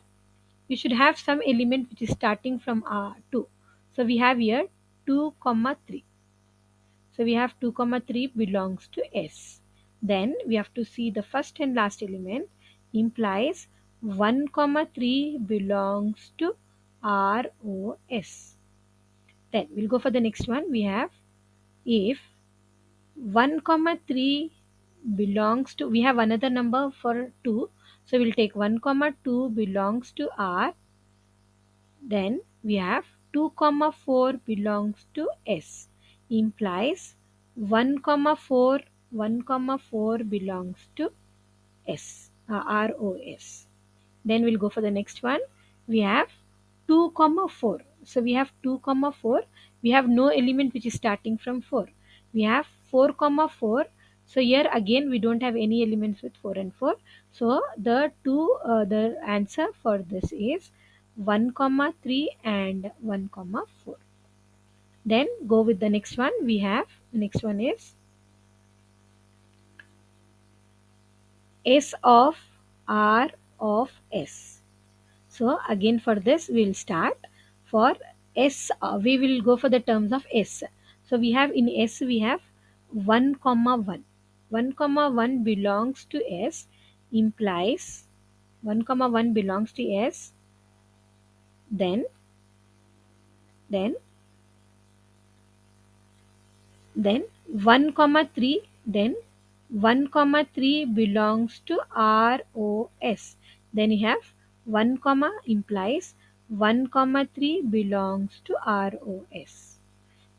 you should have some element which is starting from R 2. So we have here 2 comma 3. So we have 2 comma 3 belongs to S. Then we have to see the first and last element implies 1 comma 3 belongs to ROS. Then we'll go for the next one. We have if 1 comma 3 belongs to, we have another number for 2. So we'll take 1 comma 2 belongs to R. Then we have 2 comma 4 belongs to S. Implies 1 comma 4 belongs to S, ROS. Then we'll go for the next one. We have 2 comma 4. So we have 2 comma 4. We have no element which is starting from 4. We have 4 comma 4. So here again we don't have any elements with 4 and 4. So the answer for this is 1 comma 3 and 1 comma 4. Then go with the next one. We have the next one is S of R of S. So again for this we will start. For S we will go for the terms of S. So we have in S we have 1 comma 1. 1 comma 1 belongs to S, implies 1 comma 1 belongs to S. Then then then 1 comma 3, then 1 comma 3 belongs to ROS. Then you have 1 comma implies 1 comma 3 belongs to ROS.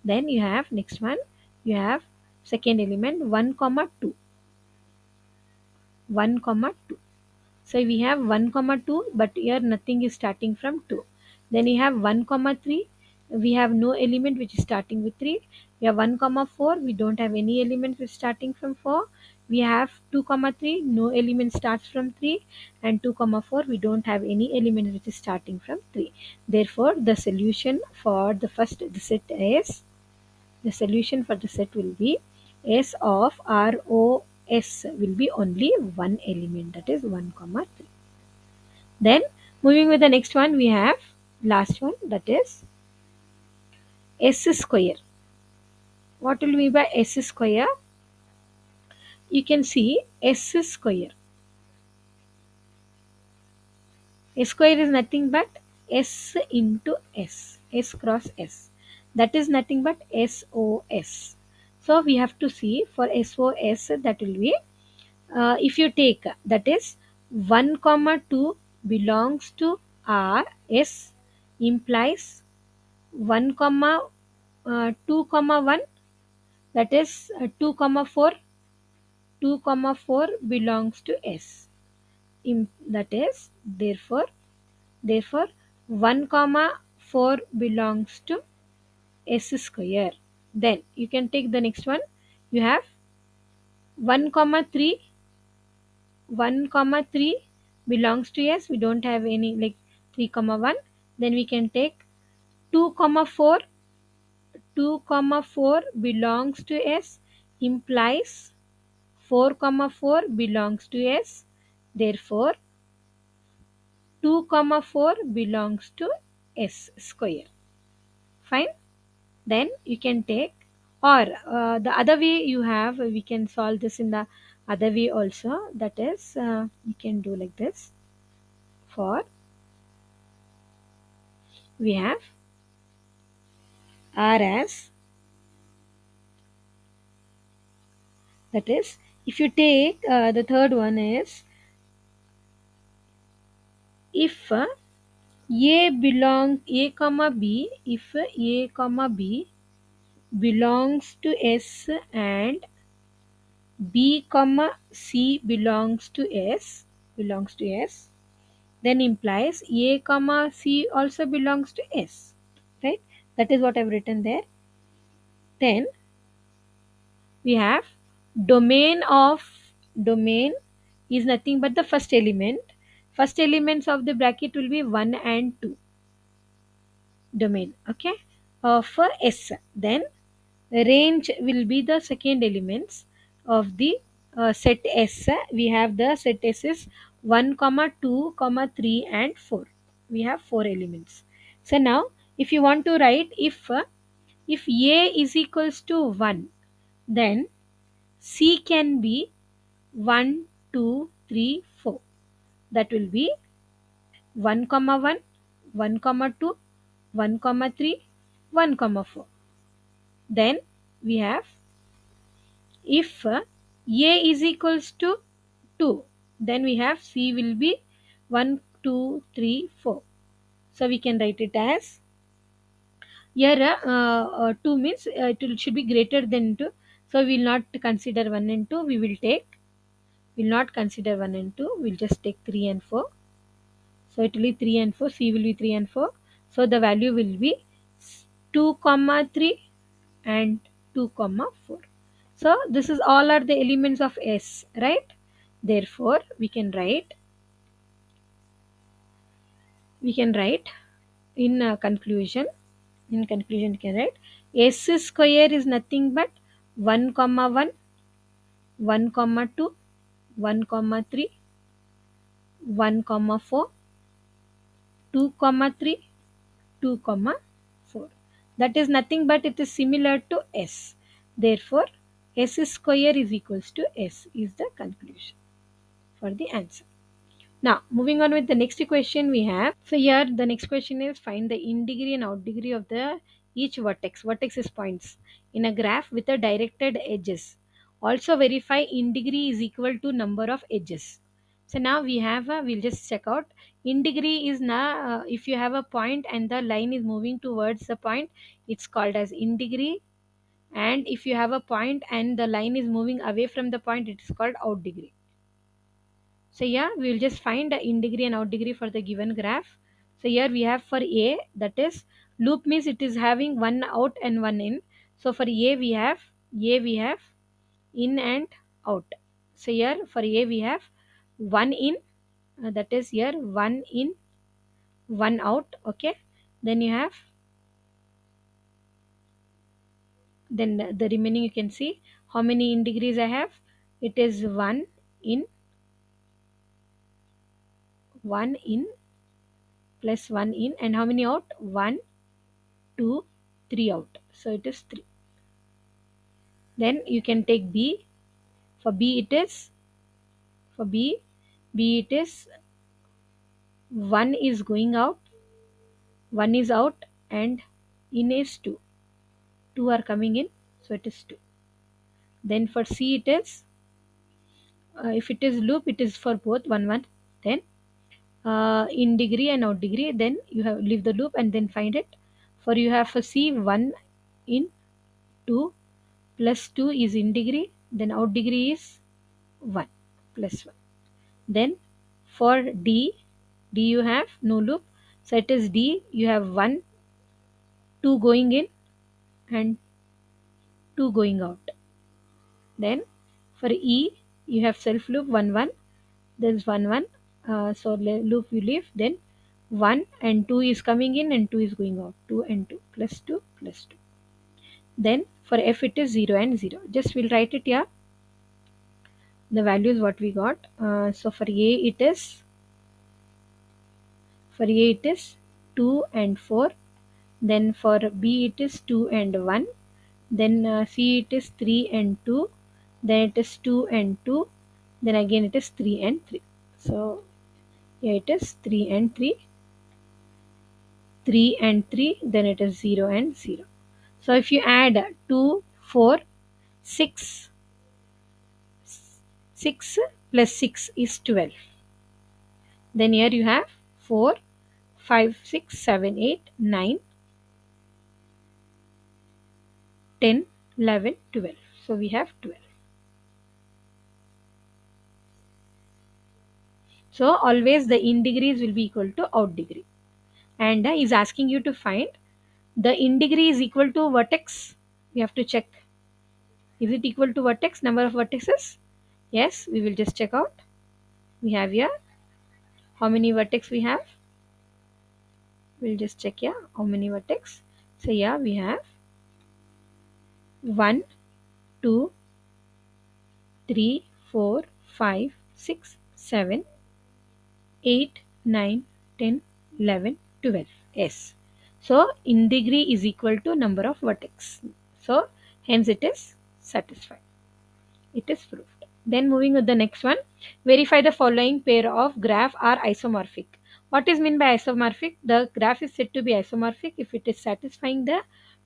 Then you have next one, you have second element 1 comma 2. 1 comma 2. So we have 1 comma 2, but here nothing is starting from 2. Then you have 1 comma 3. We have no element which is starting with 3. We have 1 comma 4. We don't have any element which is starting from 4. We have 2 comma 3. No element starts from 3. And 2 comma 4. We don't have any element which is starting from 3. Therefore, the solution for the set is, the solution for the set will be S of ROS will be only one element, that is 1 comma 3. Then moving with the next one, we have last one, that is S square. What will be by S square? You can see S square. S square is nothing but S into S, S cross S. That is nothing but SOS. So we have to see for SOS, that will be if you take, that is 1 comma 2 belongs to R, S implies 1 comma 2 comma 1, that is 2 comma 4, 2 comma 4 belongs to S. That is therefore 1 comma 4 belongs to S square. Then you can take the next one. You have 1 comma 3, 1 comma 3 belongs to S. We don't have any, like 3 comma 1. Then we can take 2 comma 4, 2 comma 4 belongs to S, implies 4 comma 4 belongs to S. Therefore 2 comma 4 belongs to S square. Fine. Then you can take, or the other way you have, we can solve this in the other way also, that is you can do like this. For we have R as, that is if you take the third one is if A comma B, if A comma B belongs to S and B comma C belongs to S, then implies A comma C also belongs to S, right? That is what I've written there. Then we have domain is nothing but the first element. First elements of the bracket will be 1 and 2, domain. Okay, for S. Then range will be the second elements of the set S. We have the set S is 1 comma 2 comma 3 and 4. We have 4 elements. So now if you want to write, if A is equals to 1, then C can be 1, 2, 3, 4. That will be 1 comma 1, 1 comma 2, 1 comma 3, 1 comma 4. Then we have, if A is equals to 2, then we have C will be 1, 2, 3, 4. So we can write it as, here 2 means should be greater than 2. So we will not consider 1 and 2. Will not consider 1 and 2. We'll just take 3 and 4. So it will be 3 and 4. C will be 3 and 4. So the value will be 2 comma 3 and 2 comma 4. So this is all are the elements of S, right? Therefore we can write in conclusion. In conclusion, we can write S square is nothing but 1 comma 1, 1 comma 2, 1 comma 3, 1 comma 4, 2 comma 3, 2 comma 4. That is nothing but it is similar to S. Therefore S square is equals to S is the conclusion for the answer. Now moving on with the next question we have. So here the next question is, find the in degree and out degree of the each vertex. Vertex is points in a graph with a directed edges. Also verify in degree is equal to number of edges. So now we have we'll just check out. In degree is now if you have a point and the line is moving towards the point, it's called as in degree. And if you have a point and the line is moving away from the point, it is called out degree. So yeah, we will just find the in degree and out degree for the given graph. So here we have for A, that is loop means it is having one out and one in. So for A we have in and out. So here for A we have one in, that is here one in, one out. Okay, then you have, then the remaining you can see how many in degrees I have. It is one in, one in plus one in, and how many out? 1, 2, 3 out. So it is 3. Then you can take B. For B it is, for B it is 1 is going out, 1 is out, and in is 2. 2 are coming in, so it is 2. Then for C it is, if it is loop, it is for both 1, 1. Then in degree and out degree, then you have leave the loop and then find it. For you have for C 1 in, 2 plus 2 is in degree, then out degree is 1 plus 1. Then for D you have no loop, so it is D, you have 1, 2 going in and 2 going out. Then for E you have self loop 1, 1, there is 1, 1, so loop you leave, then 1 and 2 is coming in and 2 is going out, 2 and 2 plus 2 plus 2. Then for F it is 0 and 0. Just we'll write it here, the values what we got. So for A it is, for A it is 2 and 4. Then for B it is 2 and 1. Then C it is 3 and 2. Then it is 2 and 2. Then again it is 3 and 3. So here it is 3 and 3. 3 and 3. Then it is 0 and 0. So if you add 2, 4, 6, 6 plus 6 is 12. Then here you have 4, 5, 6, 7, 8, 9, 10, 11, 12. So we have 12. So always the in degrees will be equal to out degree. And is asking you to find the in degree is equal to vertex. We have to check. Is it equal to vertex, number of vertices? Yes, we will just check out. We have here, how many vertex we have? We'll just check here, how many vertex. So yeah, we have 1, 2, 3, 4, 5, 6, 7, 8, 9, 10, 11, 12. Yes. So in degree is equal to number of vertex. So hence it is satisfied. It is proved. Then moving with the next one, verify the following pair of graph are isomorphic. What is meant by isomorphic? The graph is said to be isomorphic if it is satisfying the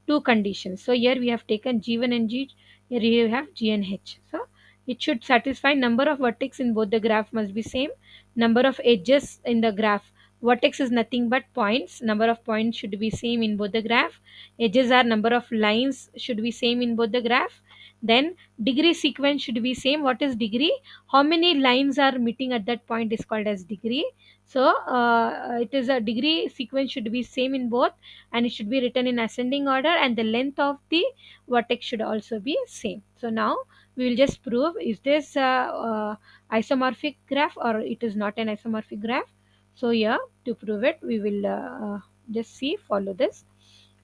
two conditions. So here we have taken G1 and G, here you have G and H. So it should satisfy number of vertex in both the graph must be same, number of edges in the graph. Vertex is nothing but points. Number of points should be same in both the graph. Edges are number of lines should be same in both the graph. Then degree sequence should be same. What is degree? How many lines are meeting at that point is called as degree. So it is a degree sequence should be same in both, and it should be written in ascending order, and the length of the vertex should also be same. So now we will just prove is this isomorphic graph or it is not an isomorphic graph. So yeah, to prove it we will just see, follow this.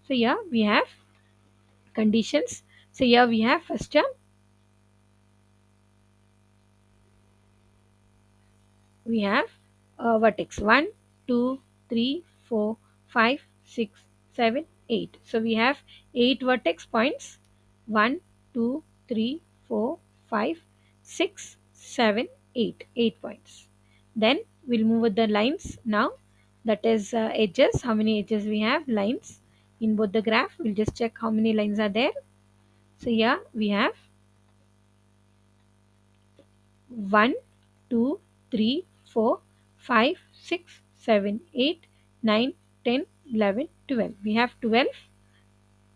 So yeah, we have conditions. So here we have first term, we have vertex 1, 2, 3, 4, 5, 6, 7, 8. So we have 8 vertex points, 1, 2, 3, 4, 5, 6, 7, 8, 8 points. Then we'll move with the lines now, that is edges. How many edges we have? Lines in both the graph. We'll just check how many lines are there. So yeah, we have 1, 2, 3, 4, 5, 6, 7, 8, 9, 10, 11, 12. We have 12,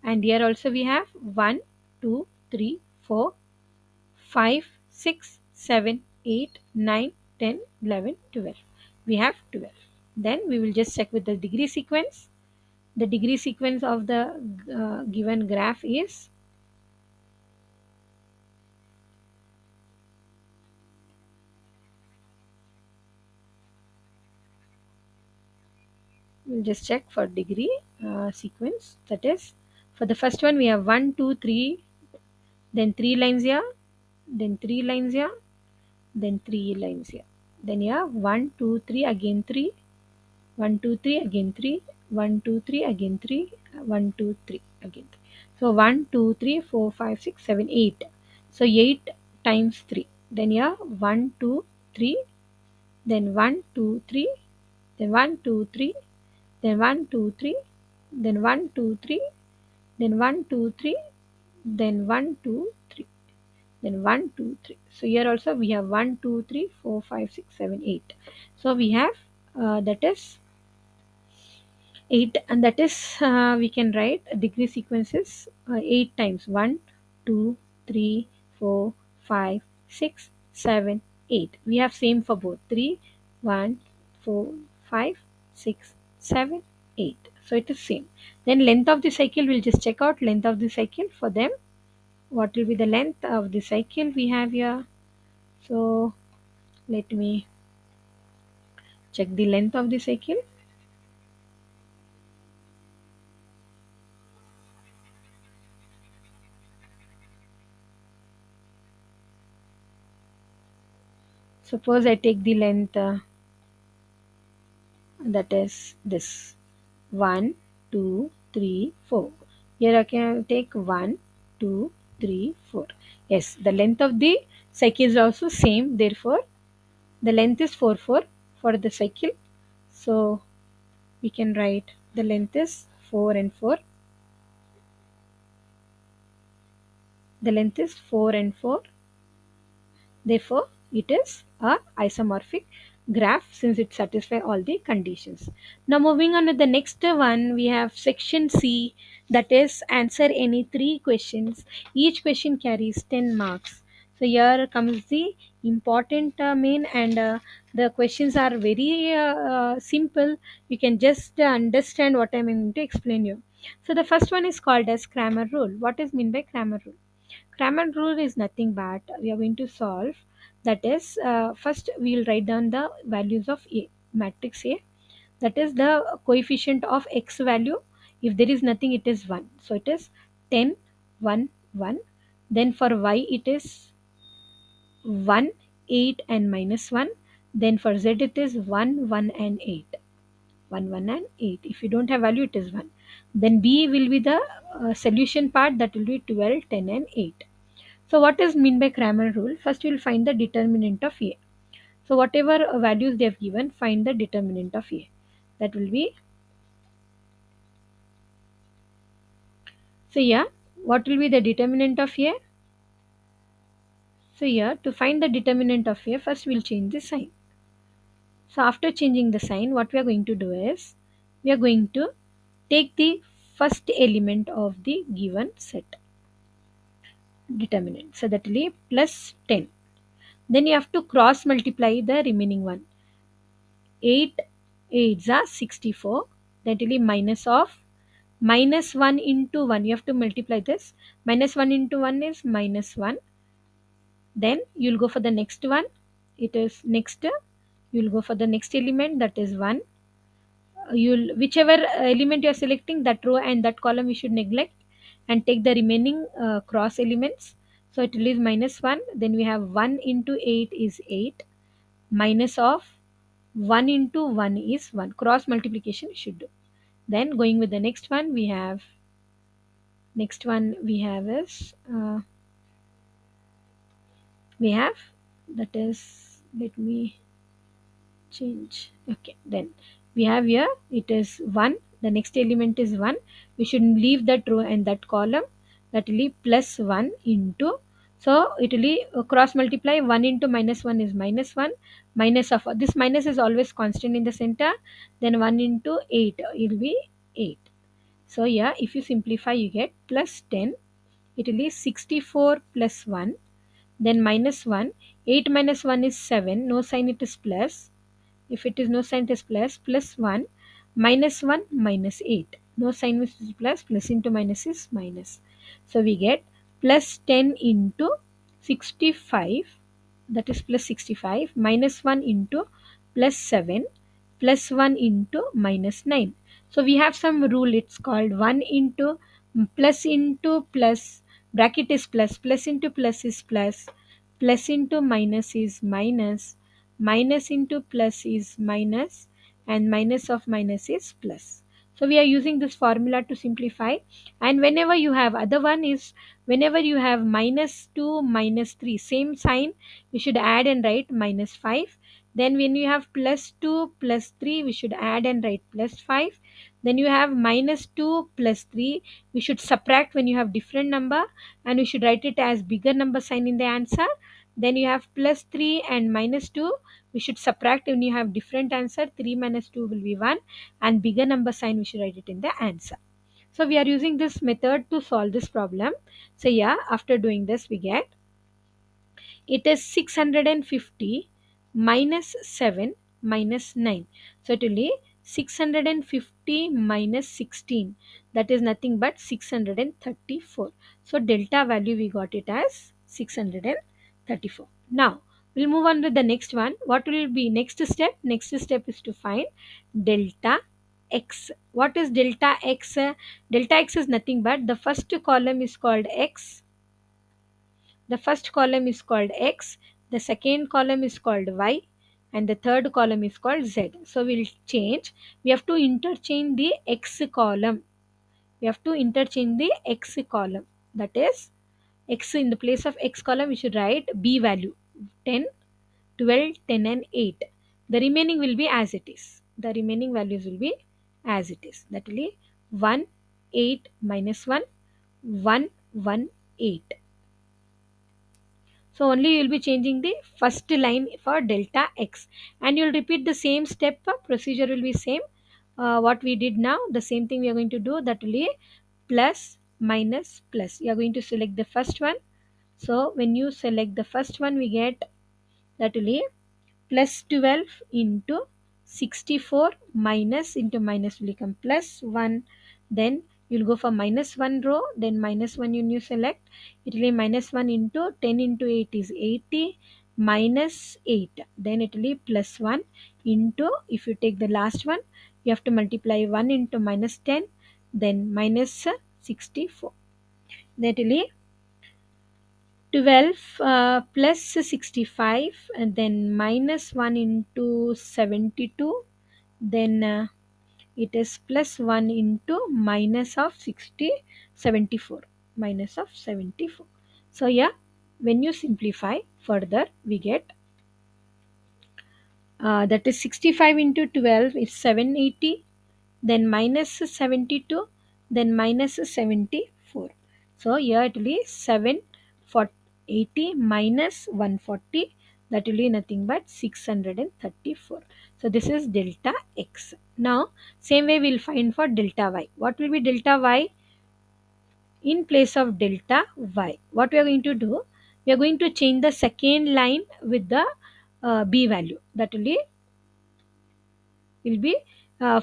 and here also we have 1, 2, 3, 4, 5, 6, 7, 8, 9, 10, 11, 12. We have 12. Then we will just check with the degree sequence. The degree sequence of the given graph is, we'll just check for degree sequence. That is, for the first one we have 1, 2, 3, then 3 lines here, then 3 lines here, then 3 lines here. Then here 1, 2, 3, again 3, 1, 2, 3, again 3, 1, 2, 3, again 3, 1, 2, 3, again 3. So 1, 2, 3, 4, 5, 6, 7, 8. So 8 times 3. Then here 1, 2, 3, then 1, 2, 3, then 1, 2, 3, then 1, 2, 3, then 1, 2, 3, then 1, 2, 3, then 1, 2, 3, then 1, 2, 3. So here also we have 1, 2, 3, 4, 5, 6, 7, 8. So we have that is 8, and that is we can write degree sequences 8 times 1, 2, 3, 4, 5, 6, 7, 8. We have same for both 3, 1, 4, 5, 6, 7, 8. So it is same. Then length of the cycle, we'll just check out length of the cycle for them. What will be the length of the cycle we have here? So let me check the length of the cycle. Suppose I take the length that is this 1, 2, 3, 4. Here I can take 1, 2, 3, 4. Yes, the length of the cycle is also same. Therefore, the length is 4, 4 for the cycle. So we can write the length is 4 and 4. The length is 4 and 4. Therefore, it is a isomorphic graph since it satisfies all the conditions. Now moving on to the next one, we have section C, that is answer any 3 questions. Each question carries 10 marks. So here comes the important main, and the questions are very simple. You can just understand what I am going to explain you. So the first one is called as Cramer rule. What is mean by Cramer rule? Cramer rule is nothing but we are going to solve. That is, first we will write down the values of A, matrix A. That is the coefficient of x value. If there is nothing, it is 1. So it is 10, 1, 1. Then for y, it is 1, 8 and minus 1. Then for z, it is 1, 1 and 8. 1, 1 and 8. If you don't have value, it is 1. Then b will be the solution part, that will be 12, 10 and 8. So what is mean by Cramer rule? First we will find the determinant of A. So whatever values they have given, find the determinant of A. That will be, so yeah, what will be the determinant of A? So here, to find the determinant of A, first we will change the sign. So after changing the sign, what we are going to do is, we are going to take the first element of the given set, determinant. So that will be plus 10. Then you have to cross multiply the remaining one. 8 8s are 64. That will be minus of minus 1 into 1. You have to multiply this. Minus 1 into 1 is minus 1. Then you'll go for the next one. It is next. You'll go for the next element, that is 1. You'll, whichever element you are selecting, that row and that column you should neglect and take the remaining cross elements. So it will is minus 1. Then we have 1 into 8 is 8. Minus of 1 into 1 is 1. Cross multiplication you should do. Then going with the next one, we have is we have, that is, let me change. Okay, then we have here, it is 1. The next element is 1. We should leave that row and that column. That will be plus 1 into, so it will be cross multiply. 1 into minus 1 is minus 1. Minus of this, minus is always constant in the center. Then 1 into 8, it will be 8. So yeah, if you simplify, you get plus 10. It will be 64 plus 1. Then minus 1. 8 minus 1 is 7. No sign, it is plus. If it is no sign, it is plus. Plus 1. Minus 1 minus 8. No sign, which is plus. Plus into minus is minus. So we get plus 10 into 65. That is plus 65. Minus 1 into plus 7. Plus 1 into minus 9. So we have some rule. It's called 1 into plus, bracket is plus, plus into plus is plus, plus into minus is minus, minus into plus is minus, and minus of minus is plus. So we are using this formula to simplify. And whenever you have, other one is, whenever you have minus 2 minus 3, same sign, we should add and write minus 5. Then when you have plus 2 plus 3, we should add and write plus 5. Then you have minus 2 plus 3, we should subtract when you have different number, and we should write it as bigger number sign in the answer. Then you have plus 3 and minus 2, we should subtract when you have different answer. 3 minus 2 will be 1, and bigger number sign we should write it in the answer. So we are using this method to solve this problem. So yeah, after doing this, we get, it is 650 minus 7 minus 9. So it will be 650 minus 16. That is nothing but 634. So delta value we got it as 634. Now we'll move on to the next one. What will be next step? Next step is to find delta x. What is delta x? Delta x is nothing but the first column is called x. The first column is called x, the second column is called y, and the third column is called z. So we'll change. We have to interchange the x column. We have to interchange the x column. That is, x, in the place of x column, we should write b value 10, 12, 10 and 8. The remaining will be as it is. The remaining values will be as it is. That will be 1, 8 minus 1, 1, 1, 8. So only you will be changing the first line for delta x, and you will repeat the same step. Procedure will be same. What we did now, the same thing we are going to do. That will be plus minus plus. You are going to select the first one. So when you select the first one, we get, that will be plus 12 into 64 minus into minus will become plus 1. Then You'll go for minus 1 row, then minus 1 you select. It will be minus 1 into 10 into 8 is 80 minus 8. Then it will be plus 1 into, if you take the last one, you have to multiply 1 into minus 10, then minus 64. That will be 12 plus 65, and then minus 1 into 72, then it is plus 1 into minus of 60 74, minus of 74. So yeah, when you simplify further, we get that is 65 into 12 is 780, then minus 72, then minus 74. So here it will be 780 minus 140, that will be nothing but 634. So this is delta x. Now same way we will find for delta y. What will be delta y? In place of delta y, what we are going to do, we are going to change the second line with the b value. That will be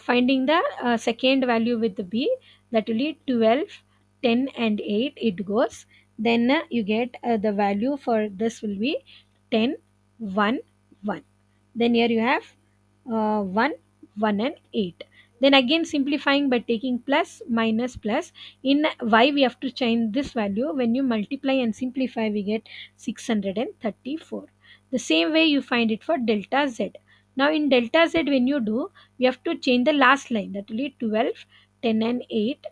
finding the second value with the b, that will be 12, 10 and 8 it goes. Then you get the value for this will be 10, 1, 1. Then here you have 1, 1 and 8. Then again simplifying by taking plus minus plus. In y we have to change this value. When you multiply and simplify, we get 634. The same way you find it for delta z. Now in delta z, when you do, we have to change the last line, that will be 12, 10 and 8.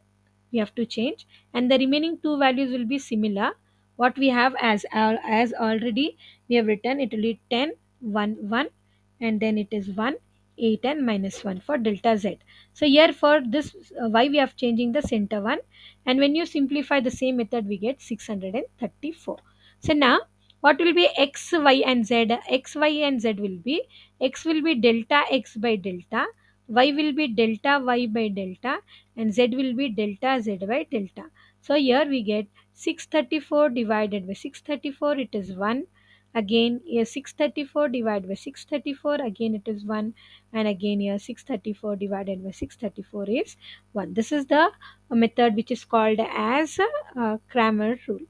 We have to change, and the remaining two values will be similar. What we have as already we have written, it will be 10, 1, 1, and then it is 1, 8 and minus 1 for delta z. So here for this y we have changing the center one, and when you simplify the same method, we get 634. So now what will be x, y and z? X, y and z will be, x will be delta x by delta, y will be delta y by delta, and z will be delta z by delta. So here we get 634 divided by 634, it is 1. Again here 634 divided by 634, again it is 1. And again here 634 divided by 634 is 1. This is the method which is called as Cramer rule.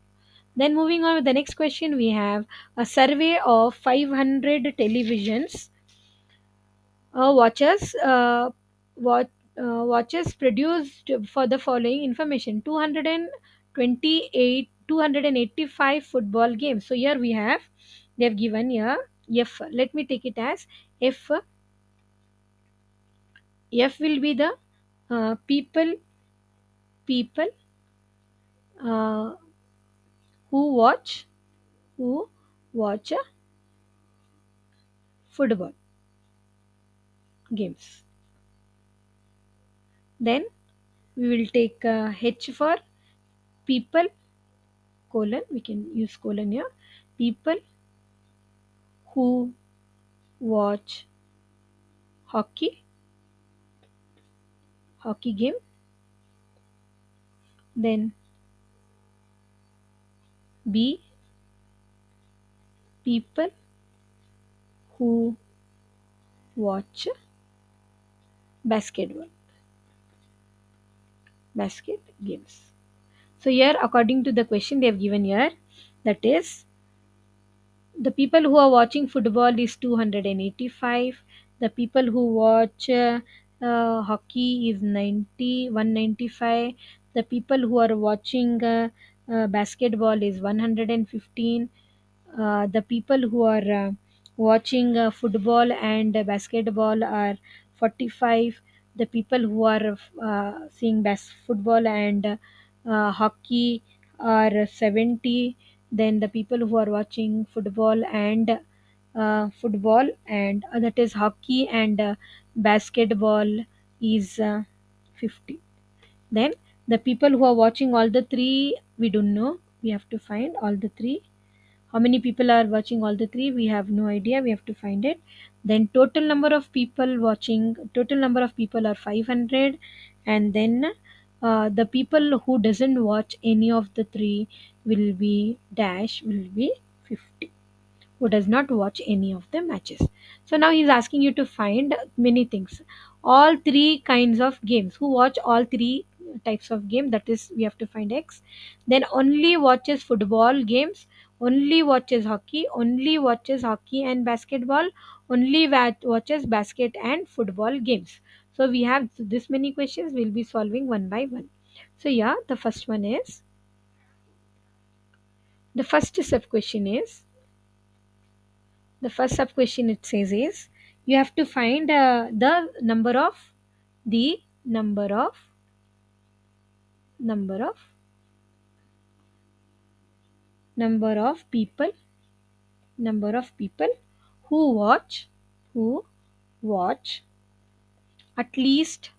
Then moving on with the next question, we have a survey of 500 televisions watchers watches produced for the following information: 285 football games. So here we have, they have given here f. Let me take it as f. F will be the people uh, who watch who watch football games. Then we will take h for people, colon, we can use colon here, people who watch hockey game. Then b, people who watch basketball basket games. So here according to the question they have given here, that is the people who are watching football is 285, the people who watch hockey is 195, the people who are watching basketball is 115, the people who are watching football and basketball are 45, the people who are seeing football and hockey are 70, then the people who are watching football and that is hockey and basketball is 50. Then the people who are watching all the three, we don't know, we have to find all the three. How many people are watching all the three? We have no idea. We have to find it. Then total number of people watching, total number of people are 500, and then the people who doesn't watch any of the three will be dash, will be 50, who does not watch any of the matches. So now he's asking you to find many things. All three kinds of games. Who watch all three types of game, that is we have to find X. Then only watches football games, only watches hockey, only watches hockey and basketball, only watches basket and football games. So we have this many questions, we'll be solving one by one. So yeah, the first one is, the first sub question is, the first sub question it says is, you have to find the number of number of people number of people who watch at least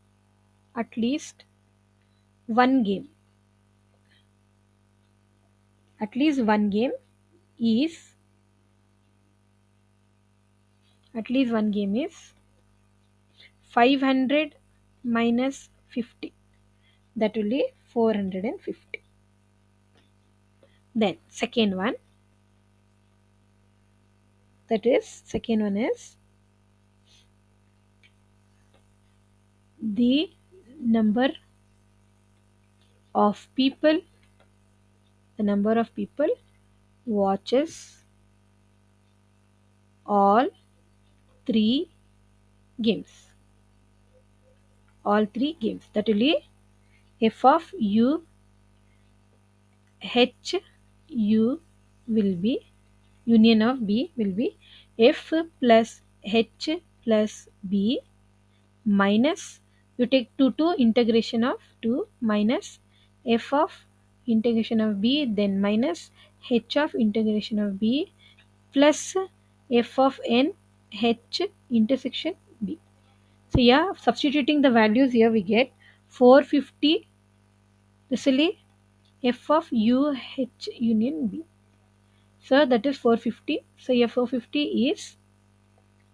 at least one game, at least one game is at least one game is 500 minus 50, that will be 450. Then second one is the number of people the number of people watches all three games, that will be f of u, h u will be, union of b will be f plus h plus b minus, you take 2 to integration of 2 minus f of integration of b, then minus h of integration of b plus f of n h intersection b. So yeah, substituting the values here we get 450, this will be f of u h union b. So that is 450. So here 450 is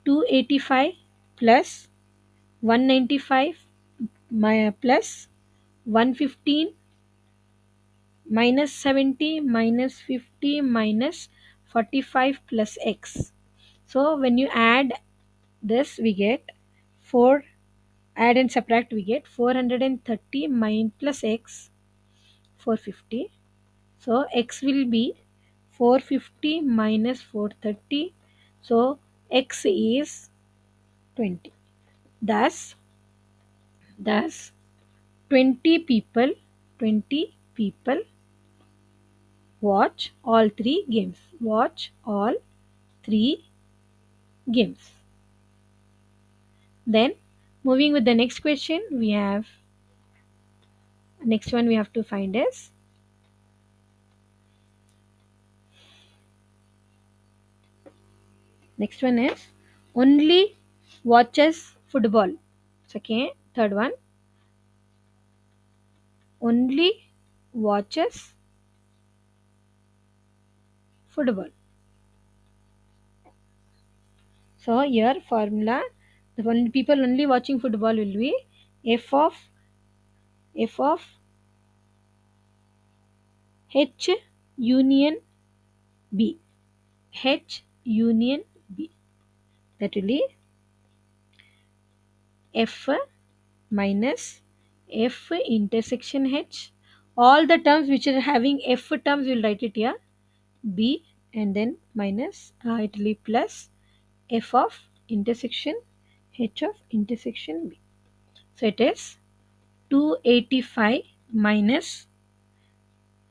285 plus 195 plus 115 minus 70 minus 50 minus 45 plus x. So when you add this we get 4, add and subtract we get 430 plus x 450. So x will be 450 minus 430. So x is 20. Thus 20 people watch all three games. Watch all three games. Then moving with the next question, we have next one we have to find is, next one is only watches football. Second, third one, only watches football. So here formula, the only people only watching football will be f of h union b, h union b, that will be f minus f intersection h, all the terms which are having f terms we'll write it here, b, and then minus it will be plus f of intersection h of intersection b. So it is 285 minus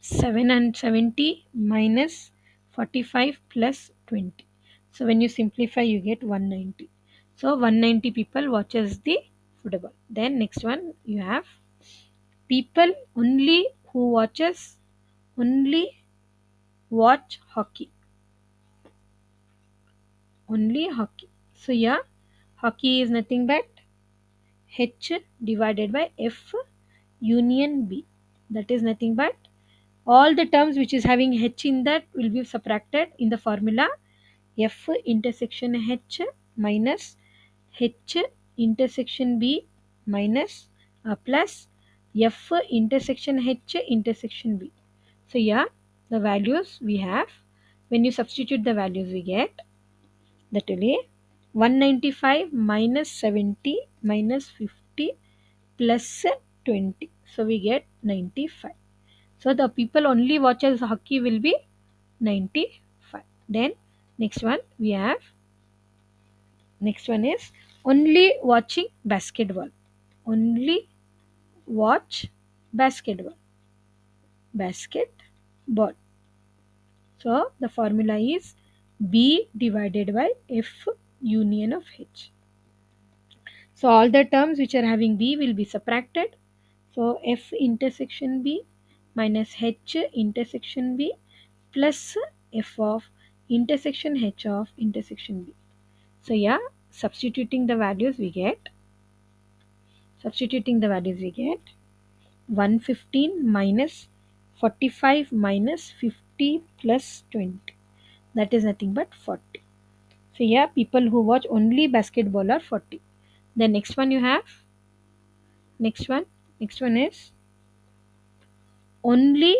770 minus 45 plus 20. So when you simplify you get 190. So 190 people watches the football. Then next one you have people only who only watch hockey. Only hockey. So yeah, hockey is nothing but h divided by f union b. That is nothing but all the terms which is having h in that will be subtracted in the formula, f intersection h minus h intersection b minus plus f intersection h intersection b. So yeah, the values we have, when you substitute the values we get, that will be 195 minus 70 minus 50 plus 20. So we get 95. So the people only watches hockey will be 95. Then next one we have, next one is only watching basketball. Only watch basketball. Basketball. So the formula is B divided by F union of H. So all the terms which are having B will be subtracted. So F intersection B minus H intersection B plus F of intersection H of intersection B. So yeah, substituting the values we get, 115 minus 45 minus 50 plus 20. That is nothing but 40. So yeah, people who watch only basketball are 40. The next one you have, next one is only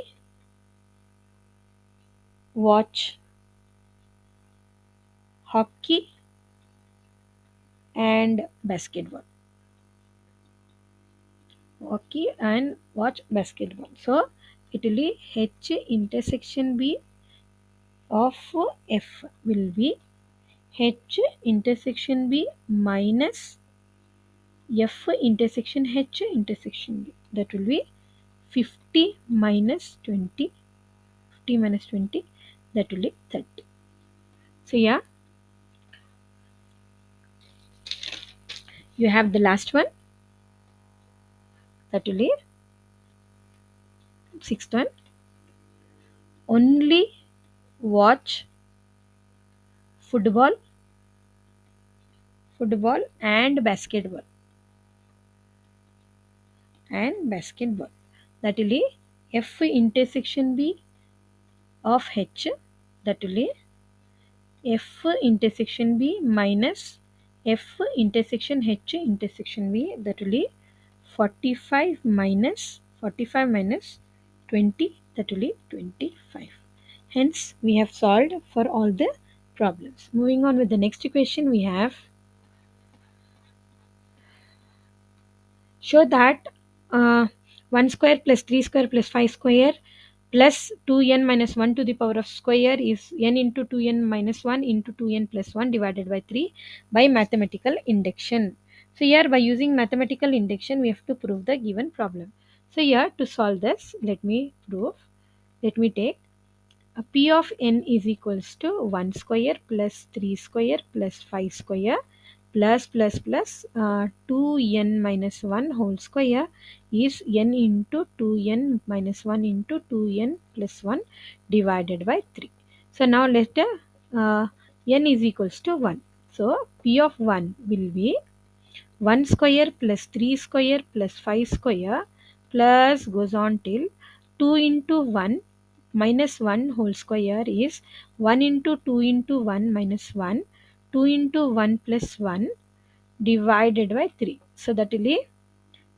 watch hockey and basketball. Hockey and watch basketball. So it will be H intersection B of F will be H intersection B minus F intersection H intersection B. That will be 50 minus 20. 50 minus 20, that will be 30. So yeah, you have the last one, that will be sixth one. Only watch football and basketball. That will be F intersection B of H, that will be F intersection B minus F intersection H intersection B, that will be 45 minus 20, that will be 25. Hence we have solved for all the problems. Moving on with the next equation, we have, show that 1 square plus 3 square plus 5 square plus 2n minus 1 to the power of square is n into 2n minus 1 into 2n plus 1 divided by 3 by mathematical induction. So here by using mathematical induction we have to prove the given problem. So here to solve this, let me take P of n is equals to 1 square plus 3 square plus 5 square plus 2n minus 1 whole square is n into 2n minus 1 into 2n plus 1 divided by 3. So now let n is equals to 1. So P of 1 will be 1 square plus 3 square plus 5 square plus goes on till 2 into 1 minus 1 whole square is 1 into 2 into 1 minus 1, 2 into 1 plus 1 divided by 3. So that will be,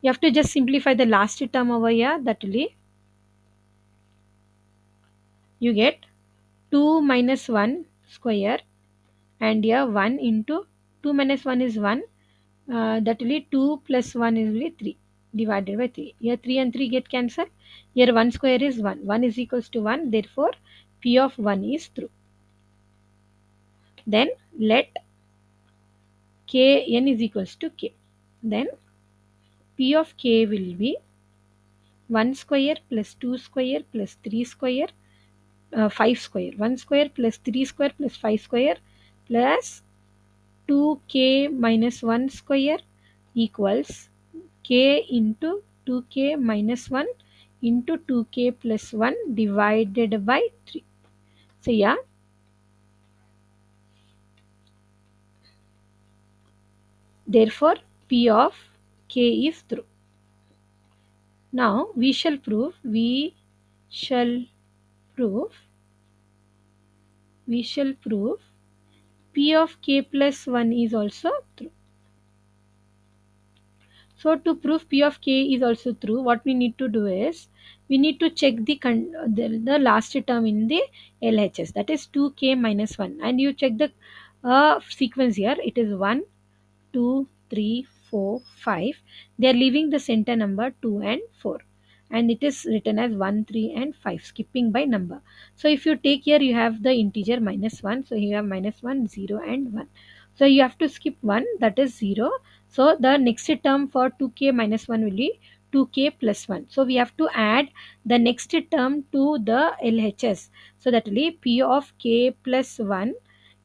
you have to just simplify the last term over here, that will be, you get 2 minus 1 square, and here 1 into 2 minus 1 is 1, that will be 2 plus 1 is will be 3 divided by 3. Here 3 and 3 get cancelled. Here 1 square is 1. 1 is equals to 1. Therefore, P of 1 is true. Then let k n is equals to k. Then P of k will be 1 square plus 2 square plus 3 square, 5 square. 1 square plus 3 square plus 5 square plus 2k minus 1 square equals k into 2k minus 1 into 2k plus 1 divided by 3. So yeah, therefore P of k is true. Now we shall prove P of k plus 1 is also true. So to prove P of k is also true, what we need to do is, we need to check the last term in the LHS, that is 2k minus 1, and you check the sequence here, it is 1, 2, 3, 4, 5. They are leaving the center number 2 and 4. and it is written as 1, 3, and 5, skipping by number. So if you take here, you have the integer minus 1, so you have minus 1, 0, and 1. So you have to skip 1, that is 0. So the next term for 2k minus 1 will be 2k plus 1. So we have to add the next term to the LHS. So that will be p of k plus 1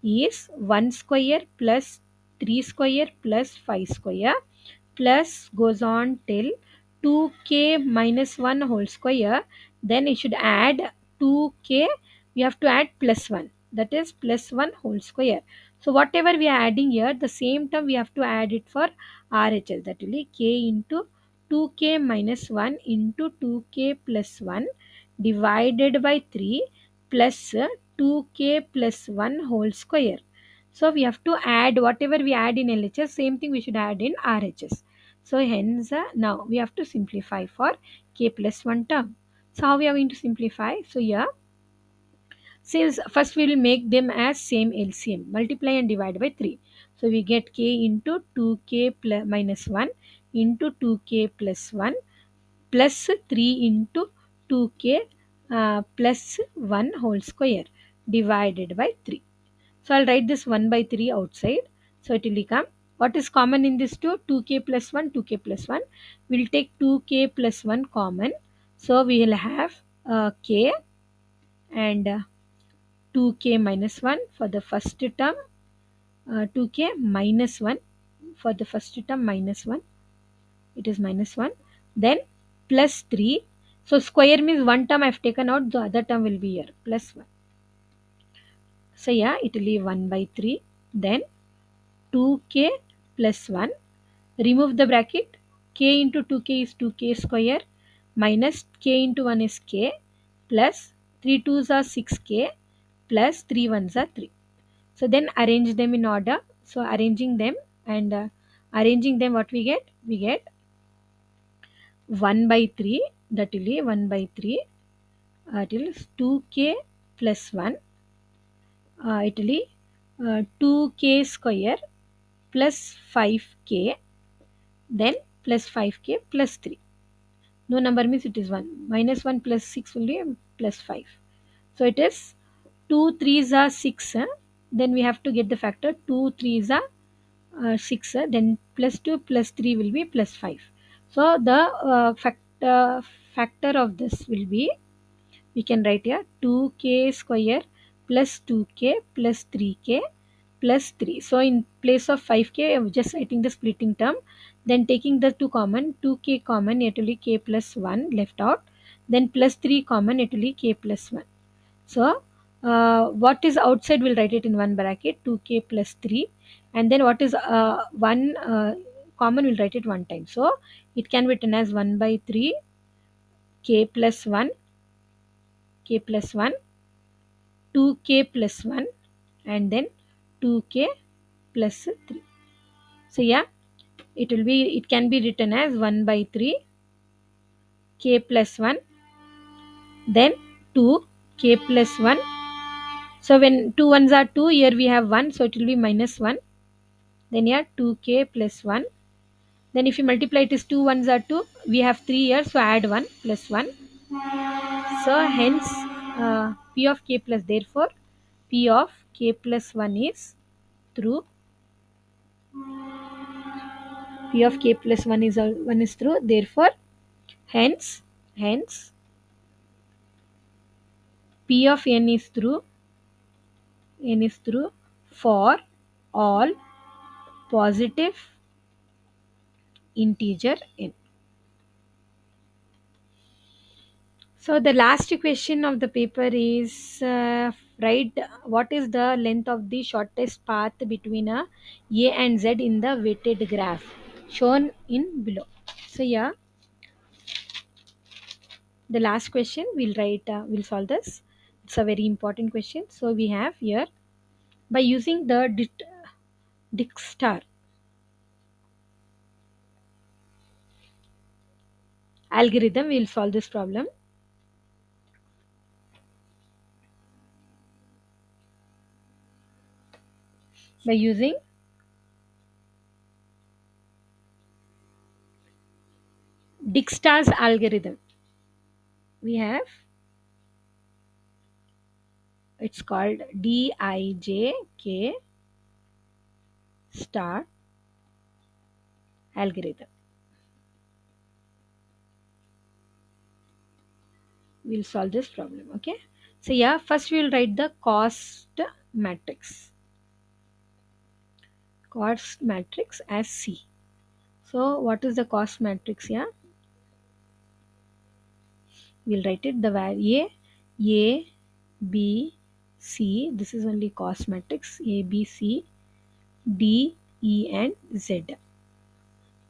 is 1 square plus 3 square plus 5 square plus goes on till 2k minus 1 whole square. Then it should add 2k, we have to add plus 1, that is plus 1 whole square. So whatever we are adding here, the same term we have to add it for RHS, that will be k into 2k minus 1 into 2k plus 1 divided by 3 plus 2k plus 1 whole square. So we have to add whatever we add in LHS, same thing we should add in RHS. So hence now we have to simplify for k plus 1 term. So how we are going to simplify? So here, since first we will make them as same LCM, multiply and divide by 3. So we get k into 2k plus minus 1 into 2k plus 1 plus 3 into 2k plus 1 whole square divided by 3. So I'll write this 1 by 3 outside. So it will become, what is common in this two? 2k plus 1, 2k plus 1. We'll take 2k plus 1 common. So we will have k and 2k minus 1 for the first term. 2k minus 1 for the first term, minus 1. It is minus 1. Then plus 3. So square means one term I've taken out, the other term will be here, plus 1. So yeah, it will be 1 by 3. Then 2k plus 1. Remove the bracket. K into 2k is 2k square minus k into 1 is k plus 3 2s are 6k plus 3 1s are 3. So then arrange them in order. So arranging them and arranging them, what we get? We get 1 by 3, that will be 1 by 3, it is 2k plus 1, it will be 2k square plus 5k, then plus 5k plus 3. No number means it is 1. Minus 1 plus 6 will be plus 5. So it is 2 3s are 6. Then we have to get the factor 2 3s are 6. Then plus 2 plus 3 will be plus 5. So the factor of this will be, we can write here 2k square plus 2k plus 3k plus 3. So in place of 5k, I'm just writing the splitting term. Then taking the 2 common, 2k common, it will be k plus 1 left out. Then plus 3 common, it will be k plus 1. So what is outside, we'll write it in one bracket, 2k plus 3. And then what is 1 common, we'll write it one time. So it can be written as 1 by 3 k plus 1, k plus 1, 2k plus 1, and then 2k plus 3. So yeah, it can be written as 1 by 3 k plus 1, then 2 k plus 1. So when 2 ones are 2, here we have 1, so it will be minus 1. Then here 2k plus 1. Then if you multiply it is 2 ones are 2, we have 3 here, so add 1 plus 1. So hence p of k plus, therefore p of k plus 1 is through, p of k plus 1 is 1 is through, therefore hence p of n is through for all positive integer n. So the last question of the paper is write what is the length of the shortest path between a and z in the weighted graph shown in below. So yeah, the last question we'll write, we'll solve this. It's a very important question. So we have here, by using the Dijkstra algorithm, we'll solve this problem. By using Dijkstra's algorithm. we have, it's called DIJK star algorithm. We'll solve this problem. Okay, so yeah, first we'll write the matrix cost matrix as C. So what is the cost matrix? Yeah, we'll write it the value A, B, C. This is only cost matrix A, B, C, D, E, and Z.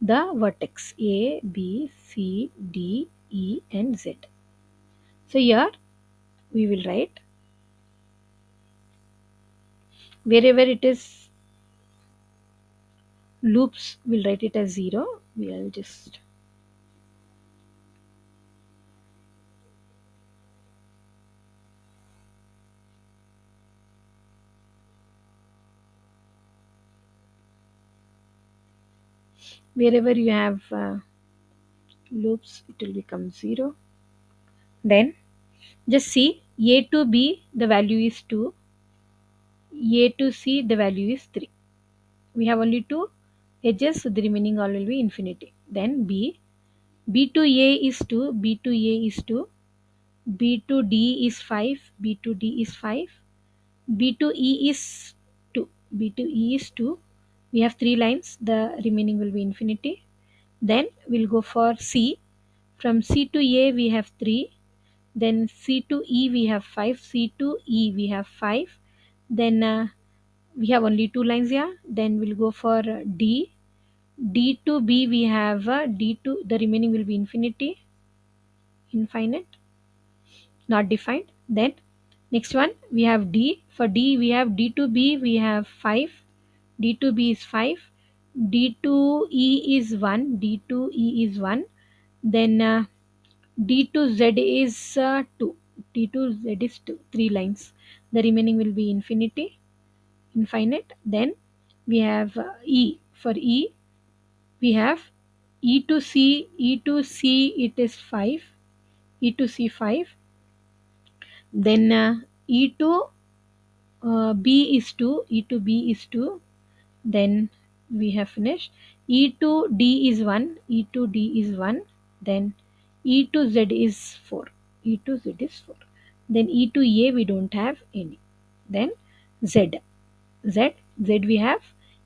The vertex A, B, C, D, E, and Z. So here we will write wherever it is loops, we'll write it as 0. We'll just wherever you have loops, it will become 0. Then just see A to B, the value is 2. A to C, the value is 3. We have only 2 edges, so the remaining all will be infinity. Then B, B to A is 2, B to A is 2, B to D is 5, B to D is 5, B to E is 2, B to E is 2. We have 3 lines, the remaining will be infinity. Then we'll go for C. From C to A we have 3, then C to E we have 5, C to E we have 5, then we have only 2 lines here. Then we'll go for D. D to B we have D to, the remaining will be infinite, not defined. Then next one we have D. For D we have D to B we have 5, D to B is 5, D to E is 1, D to E is 1, then D to Z is 2, D to Z is 2, 3 lines. The remaining will be infinite. Then we have E. For E we have E to C it is 5, E to C 5, then E to B is 2, E to B is 2, then we have finished. E to D is 1, E to D is 1, then E to Z is 4, E to Z is 4, then E to A we don't have any. Then Z, Z we have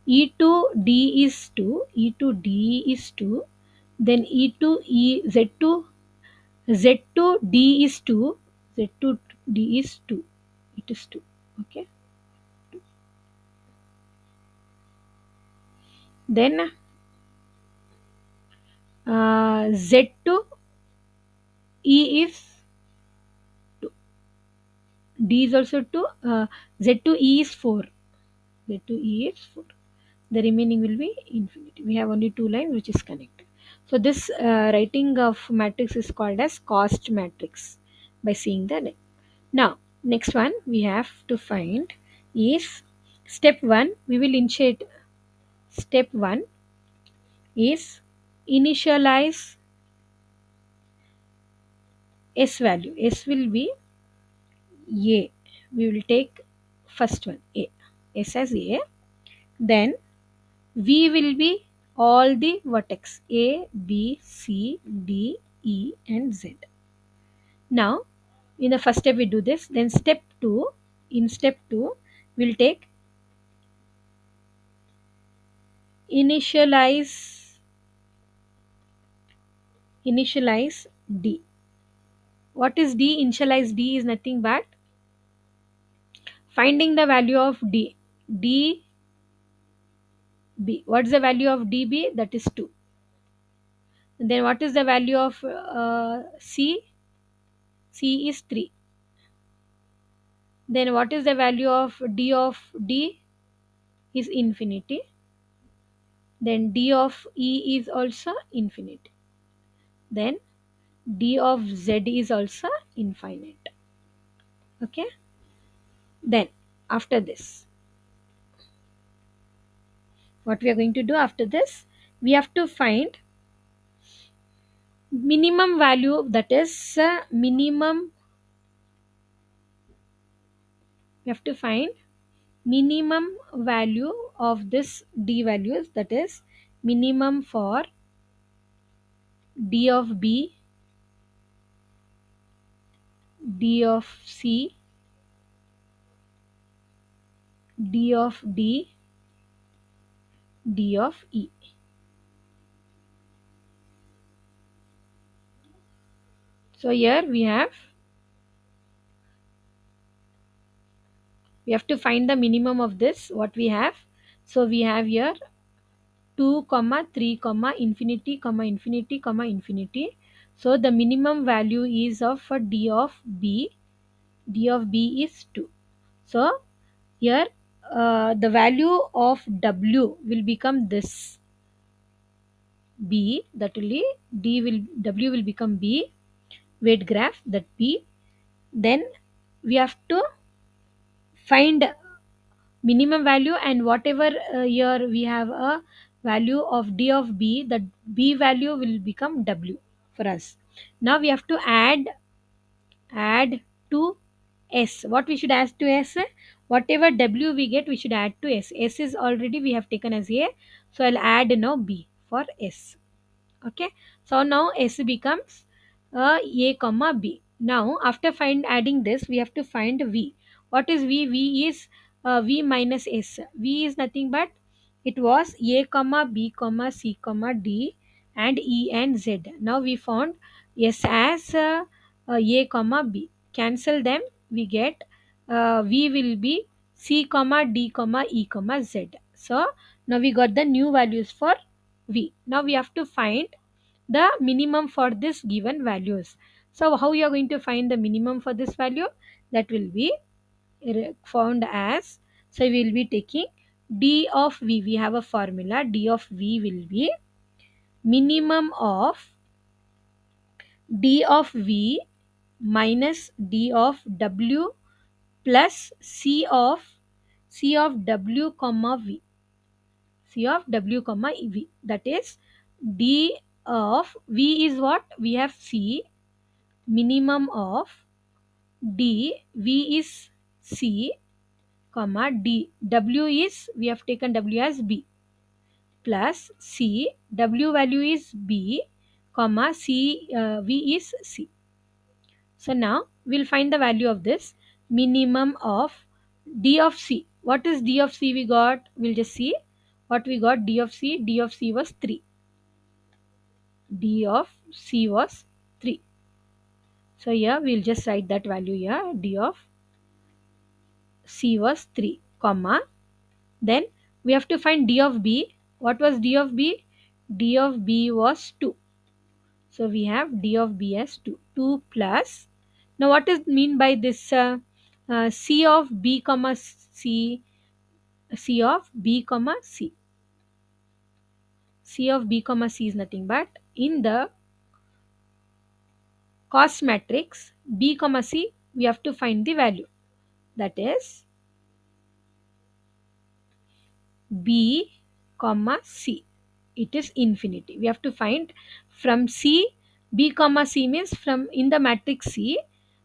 E to D is 2, E to D is 2, then E to E, Z to D is 2, Z to D is 2, it is 2. Okay, then Z to E is 2, D is also 2, Z to E is 4, Z to E is 4, the remaining will be infinity. We have only 2 lines which is connected. So this writing of matrix is called as cost matrix by seeing the name. Now next one we have to find is step 1. We will initiate step 1 is initialize S value. S will be A. We will take first one A. S as A. Then V will be all the vertex A, B, C, D, E, and Z. Now, in the first step we do this. Then step 2. In step 2, we'll take initialize D. What is D? Initialize D is nothing but finding the value of D. DB. What's the value of DB? That is 2. And then what is the value of C? C is 3. Then what is the value of D? Is infinity. Then D of E is also infinity. Then D of Z is also infinite. Okay. Then after this, what we are going to do after this, we have to find minimum value, that is minimum, we have to find minimum value of this d values, that is minimum for d of b, d of c, d of d, d of e. So here we have to find the minimum of this, what we have. So we have here 2 comma 3 comma infinity comma infinity comma infinity. So the minimum value is of d of b, d of b is 2. So here the value of w will become this b, that will be d will w will become b, weight graph that b. Then we have to find minimum value, and whatever here we have a value of d of b, the b value will become w for us. Now we have to add to s. What we should add to s? Whatever w we get, we should add to s. S is already we have taken as a, so I'll add now b for s. Okay, so now s becomes a comma b. Now after adding this, we have to find v. What is v? V is v minus s. V is nothing but it was a comma b comma c comma d and e and z. Now we found s as a comma b. Cancel them, we get v will be c comma d comma e comma z. So now we got the new values for v. Now we have to find the minimum for this given values. So how you are going to find the minimum for this value? That will be found as, so we will be taking d of v. We have a formula, d of v will be minimum of d of v minus d of w plus c of w comma v, c of w comma v, that is d of v is what we have, c, minimum of d, v is c comma d, w is we have taken w as b, plus c, w value is b comma c, v is c. So now we'll find the value of this minimum of d of c. What is d of c we got? We'll just see what we got. D of c, d of c was 3, d of c was 3. So here we'll just write that value here, d of c was 3 comma, then we have to find d of b. What was d of b? D of b was 2. So we have d of b as 2. 2 plus. Now what is mean by this c of b comma c? C of b comma c. C of b comma c is nothing but in the cost matrix b comma c, we have to find the value, that is b comma c. It is infinity. We have to find from c, b comma c means from in the matrix c,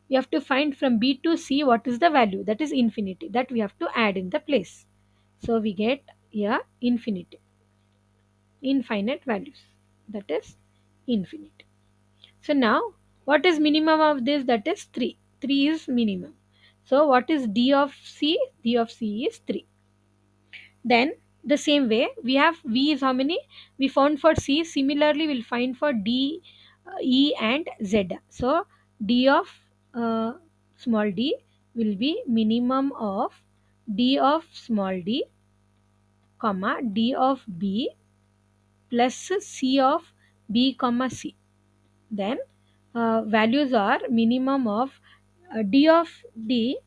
we have to find from b to c what is the value, that is infinity, that we have to add in the place. So we get here infinity, infinite values, that is infinity. So now what is minimum of this? That is 3. 3 is minimum. So what is d of c? D of c is 3. Then the same way we have v is how many? We found for c. Similarly we'll find for d, e and z. So d of uh, small d will be minimum of d of small d comma d of b plus c of b comma c. Then values are minimum of d of d,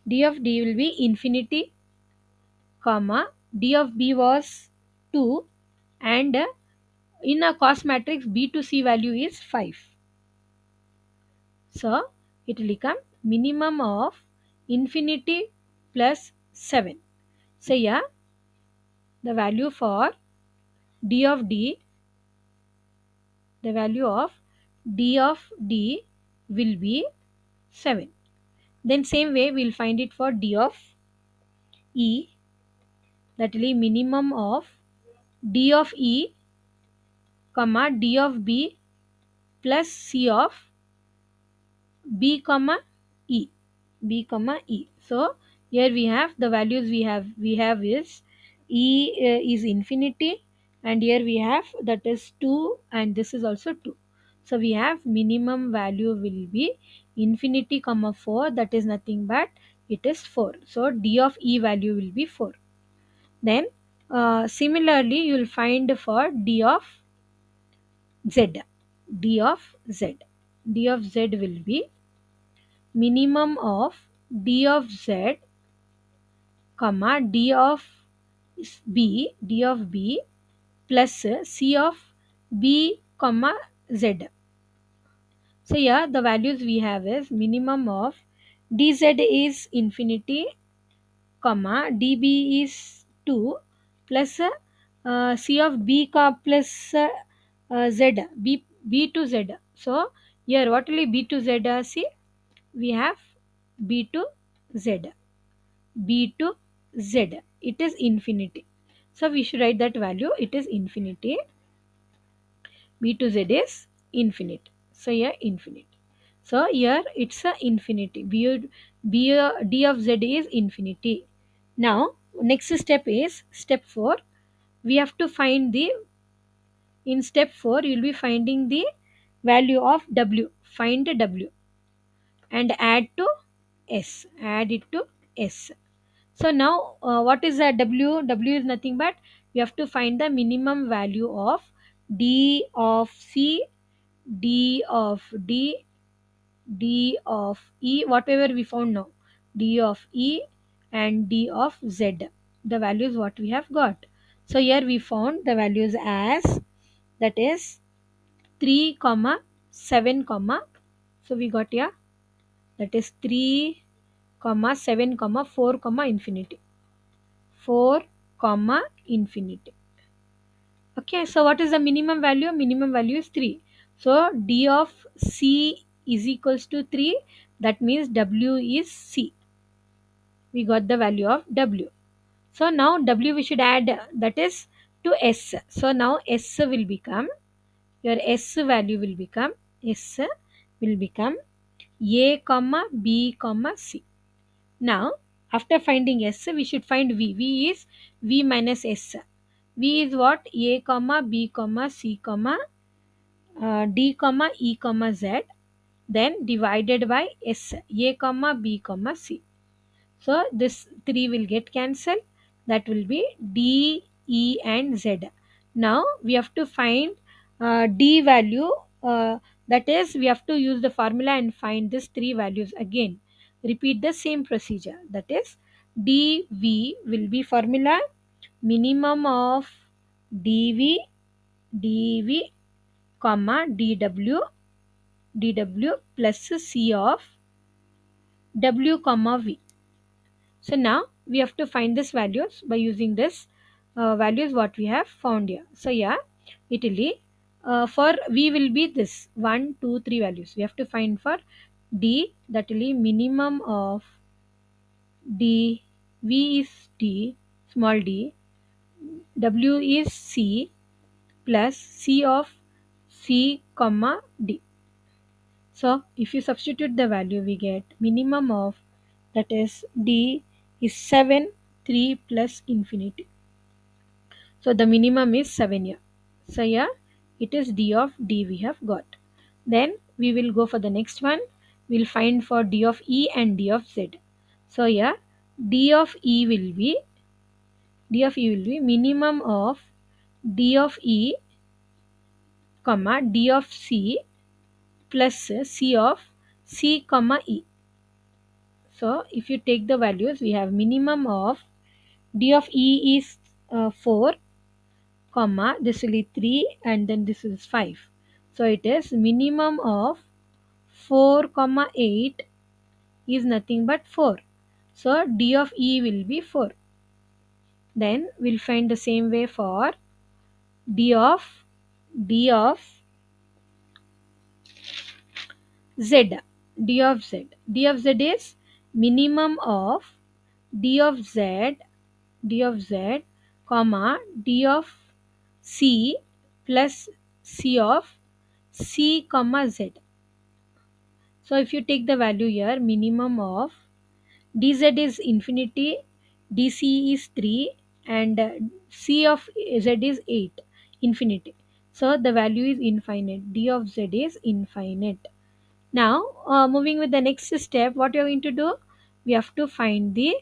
d of d will be infinity comma d of b was 2, and in a cost matrix b to c value is 5. So it will become minimum of infinity plus 7. So yeah, the value for d of d The value of d of d will be 7. Then same way we'll find it for d of e, that will be minimum of d of e comma d of b plus c of b comma e, b comma e. So here we have the values we have is e is infinity, and here we have that is 2, and this is also 2. So we have minimum value will be infinity comma 4, that is nothing but it is 4. So d of e value will be 4. Then similarly you will find for d of z, d of z, d of z will be minimum of d of z comma d of b plus c of b comma z. So here the values we have is minimum of dz is infinity comma db is 2 plus c of b plus z, b to z. So here what will be b to z? See, we have b to z, b to z, it is infinity. So we should write that value, it is infinity, b to z is infinite. So here infinite. So here it's a infinity, d of z is infinity. Now next step is step 4. We have to find the, in step 4 you will be finding the value of w. Find w and add to s, add it to s. So now what is that w? W is nothing but we have to find the minimum value of d of c, d of d, d of e, whatever we found now, d of e and d of z. The values what we have got. So here we found the values as, that is 3 comma 7 comma, so we got here that is 3 comma 7 comma 4 comma infinity, 4 comma infinity. Okay, so what is the minimum value? Minimum value is 3. So d of c is equals to 3, that means w is c. We got the value of w. So now w we should add, that is to s. So now s will become, your s value will become, s will become a comma b comma c. Now after finding s we should find v. V is v minus s. V is what? A comma b comma c comma d comma e comma z, then divided by s, a comma b comma c. So this 3 will get cancelled, that will be d, e and z. Now we have to find d value, that is we have to use the formula and find these 3 values again. Repeat the same procedure, that is dv will be formula minimum of dv, dv comma dw plus c of w comma v. So now we have to find this values by using this values what we have found here. So yeah, it will be for v will be this 1 2 3 values we have to find for d, that will be minimum of d, v is d small d, w is c plus c of c comma d. So if you substitute the value, we get minimum of, that is d is 7, 3 plus infinity. So the minimum is 7 here. So here it is d of d we have got. Then we will go for the next one. We will find for d of e and d of z. So here d of e will be minimum of d of e comma d of c plus c of c comma e. So if you take the values, we have minimum of d of e is 4 comma this will be 3 and then this is 5. So it is minimum of 4 comma 8 is nothing but 4. So d of e will be 4. Then we'll find the same way for d of z, d of z is minimum of d of z, comma d of c plus c of c comma z. So if you take the value here, minimum of dz is infinity, dc is 3, and c of z is 8, infinity. So the value is infinite, d of z is infinite. Now moving with the next step, what you are going to do, we have to find the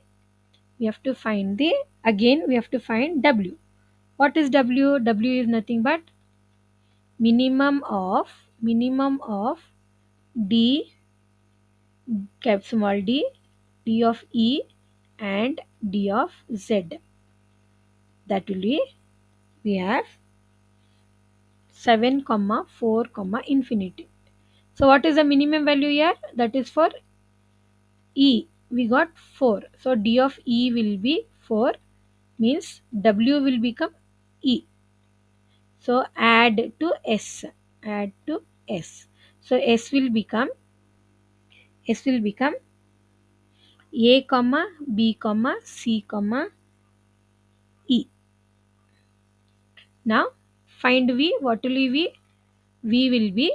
again we have to find w. What is w? W is nothing but minimum of d, cap small d, d of e and d of z. That will be, we have 7 comma 4 comma infinity. So what is the minimum value here? That is for e, we got 4. So d of e will be 4, means w will become e. So add to s, add to s. So s will become a comma b comma c comma e. Now find v. What will be v?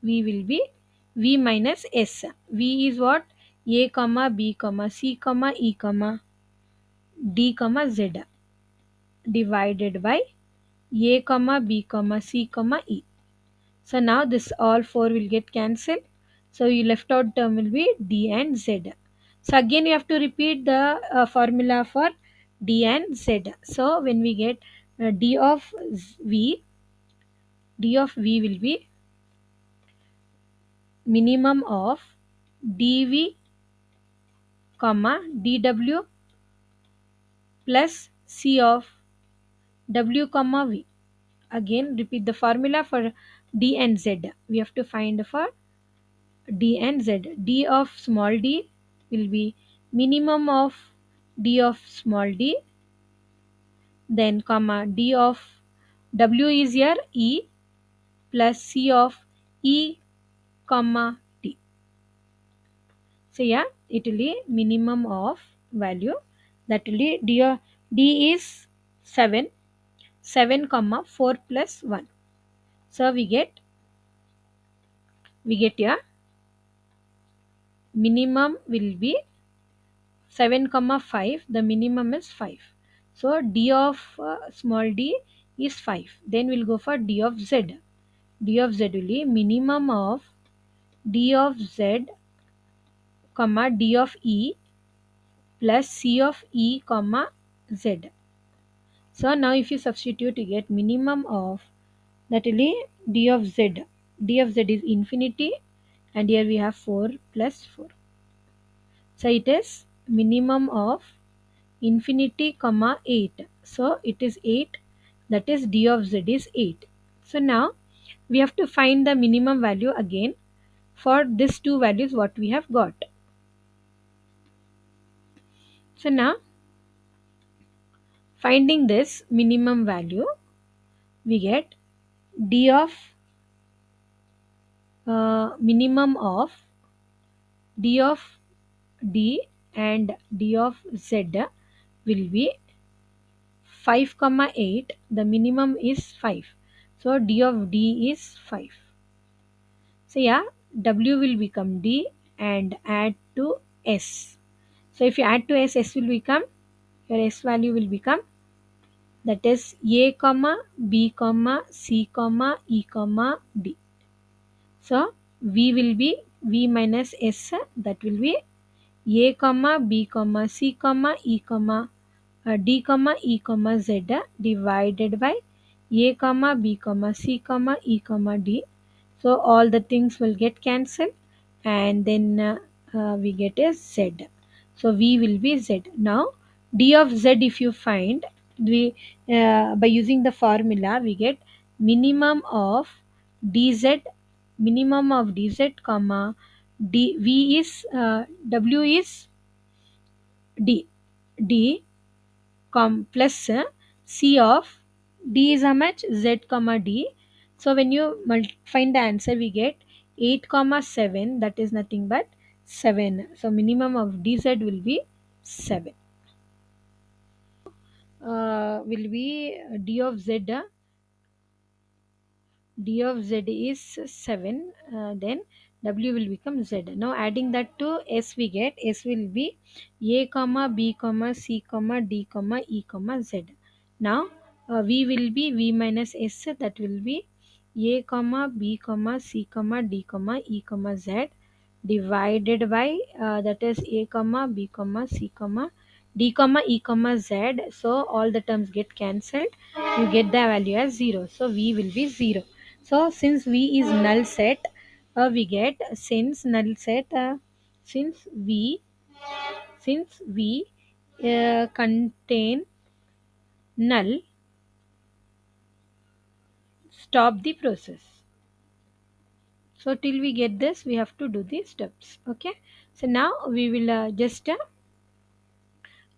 V will be v minus s. V is what? A comma b comma c comma e comma d comma z divided by a comma b comma c comma e. So now this all 4 will get cancelled. So you left out term will be d and z. So again you have to repeat the formula for d and z. So when we get d of v will be minimum of dv comma dw plus c of w comma v. Again repeat the formula for d and z. We have to find for d and z. D of small d will be minimum of d of small d, then comma d of w is here e plus c of e comma d. So yeah, it will be minimum of value, that will be d is 7, 7 comma 4 plus 1. So we get here minimum will be 7 comma 5, the minimum is 5. So d of small d is 5. Then we'll go for d of z. D of z will be minimum of d of z comma d of e plus c of e comma z. So now if you substitute, you get minimum of, that will be d of z. D of z is infinity, and here we have 4 plus 4. So it is minimum of infinity comma 8. So it is 8, that is d of z is 8. So now we have to find the minimum value again for these two values what we have got. So now finding this minimum value, we get d of minimum of d of d and d of z will be 5 comma 8. The minimum is 5, so d of d is 5. So yeah, w will become d and add to s. So if you add to s, s will become, your s value will become, that is a comma b comma c comma e comma d. So v will be v minus s, that will be a comma b comma c comma e comma d comma e comma z divided by a comma b comma c comma e comma d. So all the things will get cancelled, and then we get a z. So v will be z. Now d of z, if you find, we by using the formula we get minimum of dz, comma d, v is w is d, plus c of d is how much, z comma d. So when you find the answer, we get 8 comma 7, that is nothing but 7. So minimum of dz will be 7. Will be d of z, d of z is 7, then w will become z. Now adding that to s, we get s will be a comma b comma c comma d comma e comma z. Now v will be v minus s, that will be a comma b comma c comma d comma e comma z divided by that is a comma b comma c comma d comma e comma z. So all the terms get cancelled, you get the value as 0, so v will be 0. So since v is null set, we get since null set, since v since v contain null, stop the process. So till we get this, we have to do these steps. Okay. So now we will just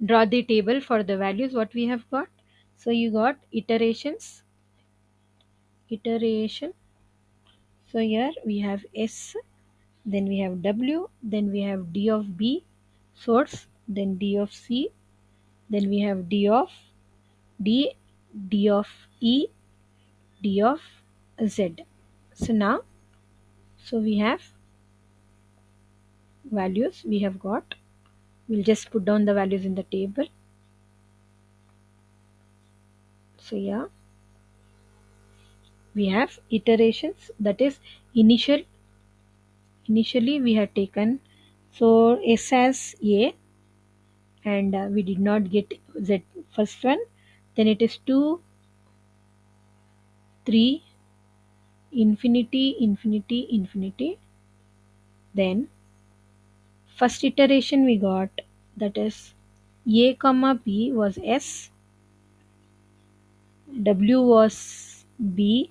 draw the table for the values what we have got. So you got iteration. So here we have s, then we have w, then we have d of b source, then d of c, then we have d of d, d of e, d of z. So now, so we have values we have got. We'll just put down the values in the table. So yeah, we have iterations, that is initially we had taken so s as a, and we did not get z first one, then it is 2, 3, infinity, infinity, infinity. Then first iteration we got, that is a comma b was s, w was b,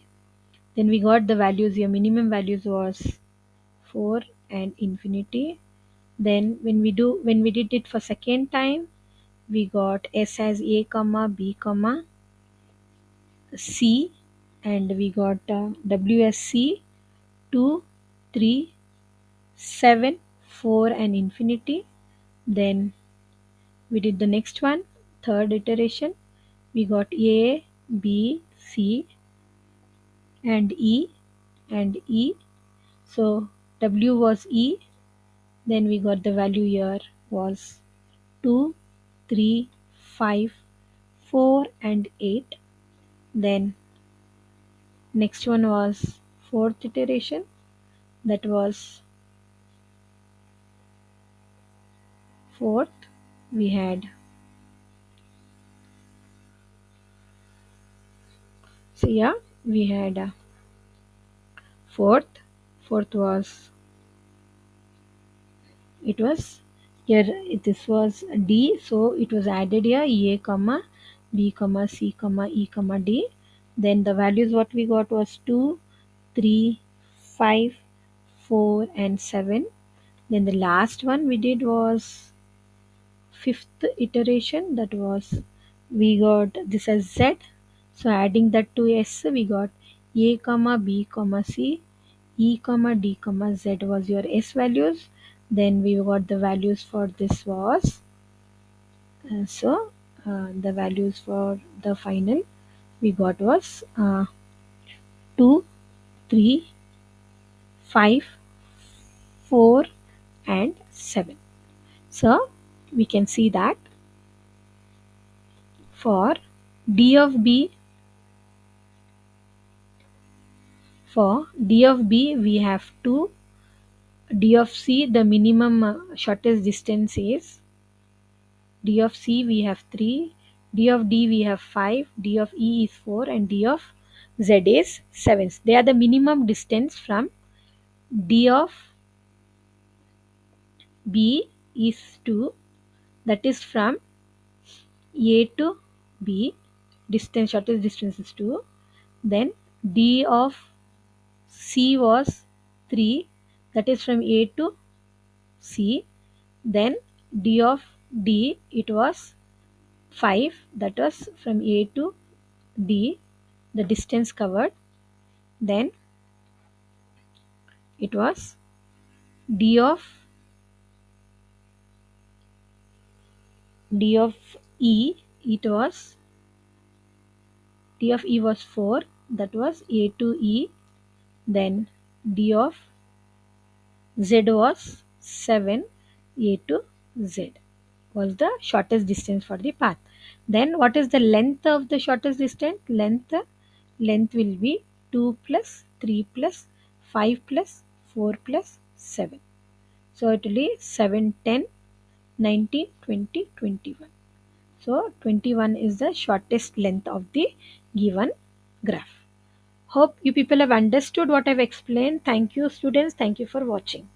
then we got the values, your minimum values was 4 and infinity. Then when we did it for second time, we got s as a comma b comma c, and we got w as c, 2, 3, 7, 4 and infinity. Then we did the next one, third iteration, we got a, b, c and e and e. So w was e, then we got the value here was 2, 3, 5, 4 and 8. Then next one was fourth iteration, that was fourth, we had, so yeah, we had fourth, fourth was, it was here, this was d, so it was added here a comma b comma c comma e comma d. Then the values what we got was 2, 3, 5, 4 and 7. Then the last one we did was fifth iteration, that was we got this as z, so adding that to s, we got a comma b comma c, e comma d comma z was your s values. Then we got the values for this was the values for the final we got was 2, 3, 5, 4 and 7. So we can see that for d of b, for d of b we have 2, d of c the minimum shortest distance is d of c we have 3, d of d we have 5, d of e is 4 and d of z is 7. They are the minimum distance from d of b is 2, that is from a to b, distance shortest distance is 2. Then d of c was 3, that is from a to c. Then d of d it was 5, that was from a to d, the distance covered. Then It was d of d of e. It was d of e was 4. That was a to e. Then d of z was 7. A to z was the shortest distance for the path. Then what is the length of the shortest distance? Length will be 2 plus 3 plus 5 plus 4 plus 7. So it will be 7, 10, 19, 20, 21. So 21 is the shortest length of the given graph. Hope you people have understood what I've explained. Thank you students. Thank you for watching.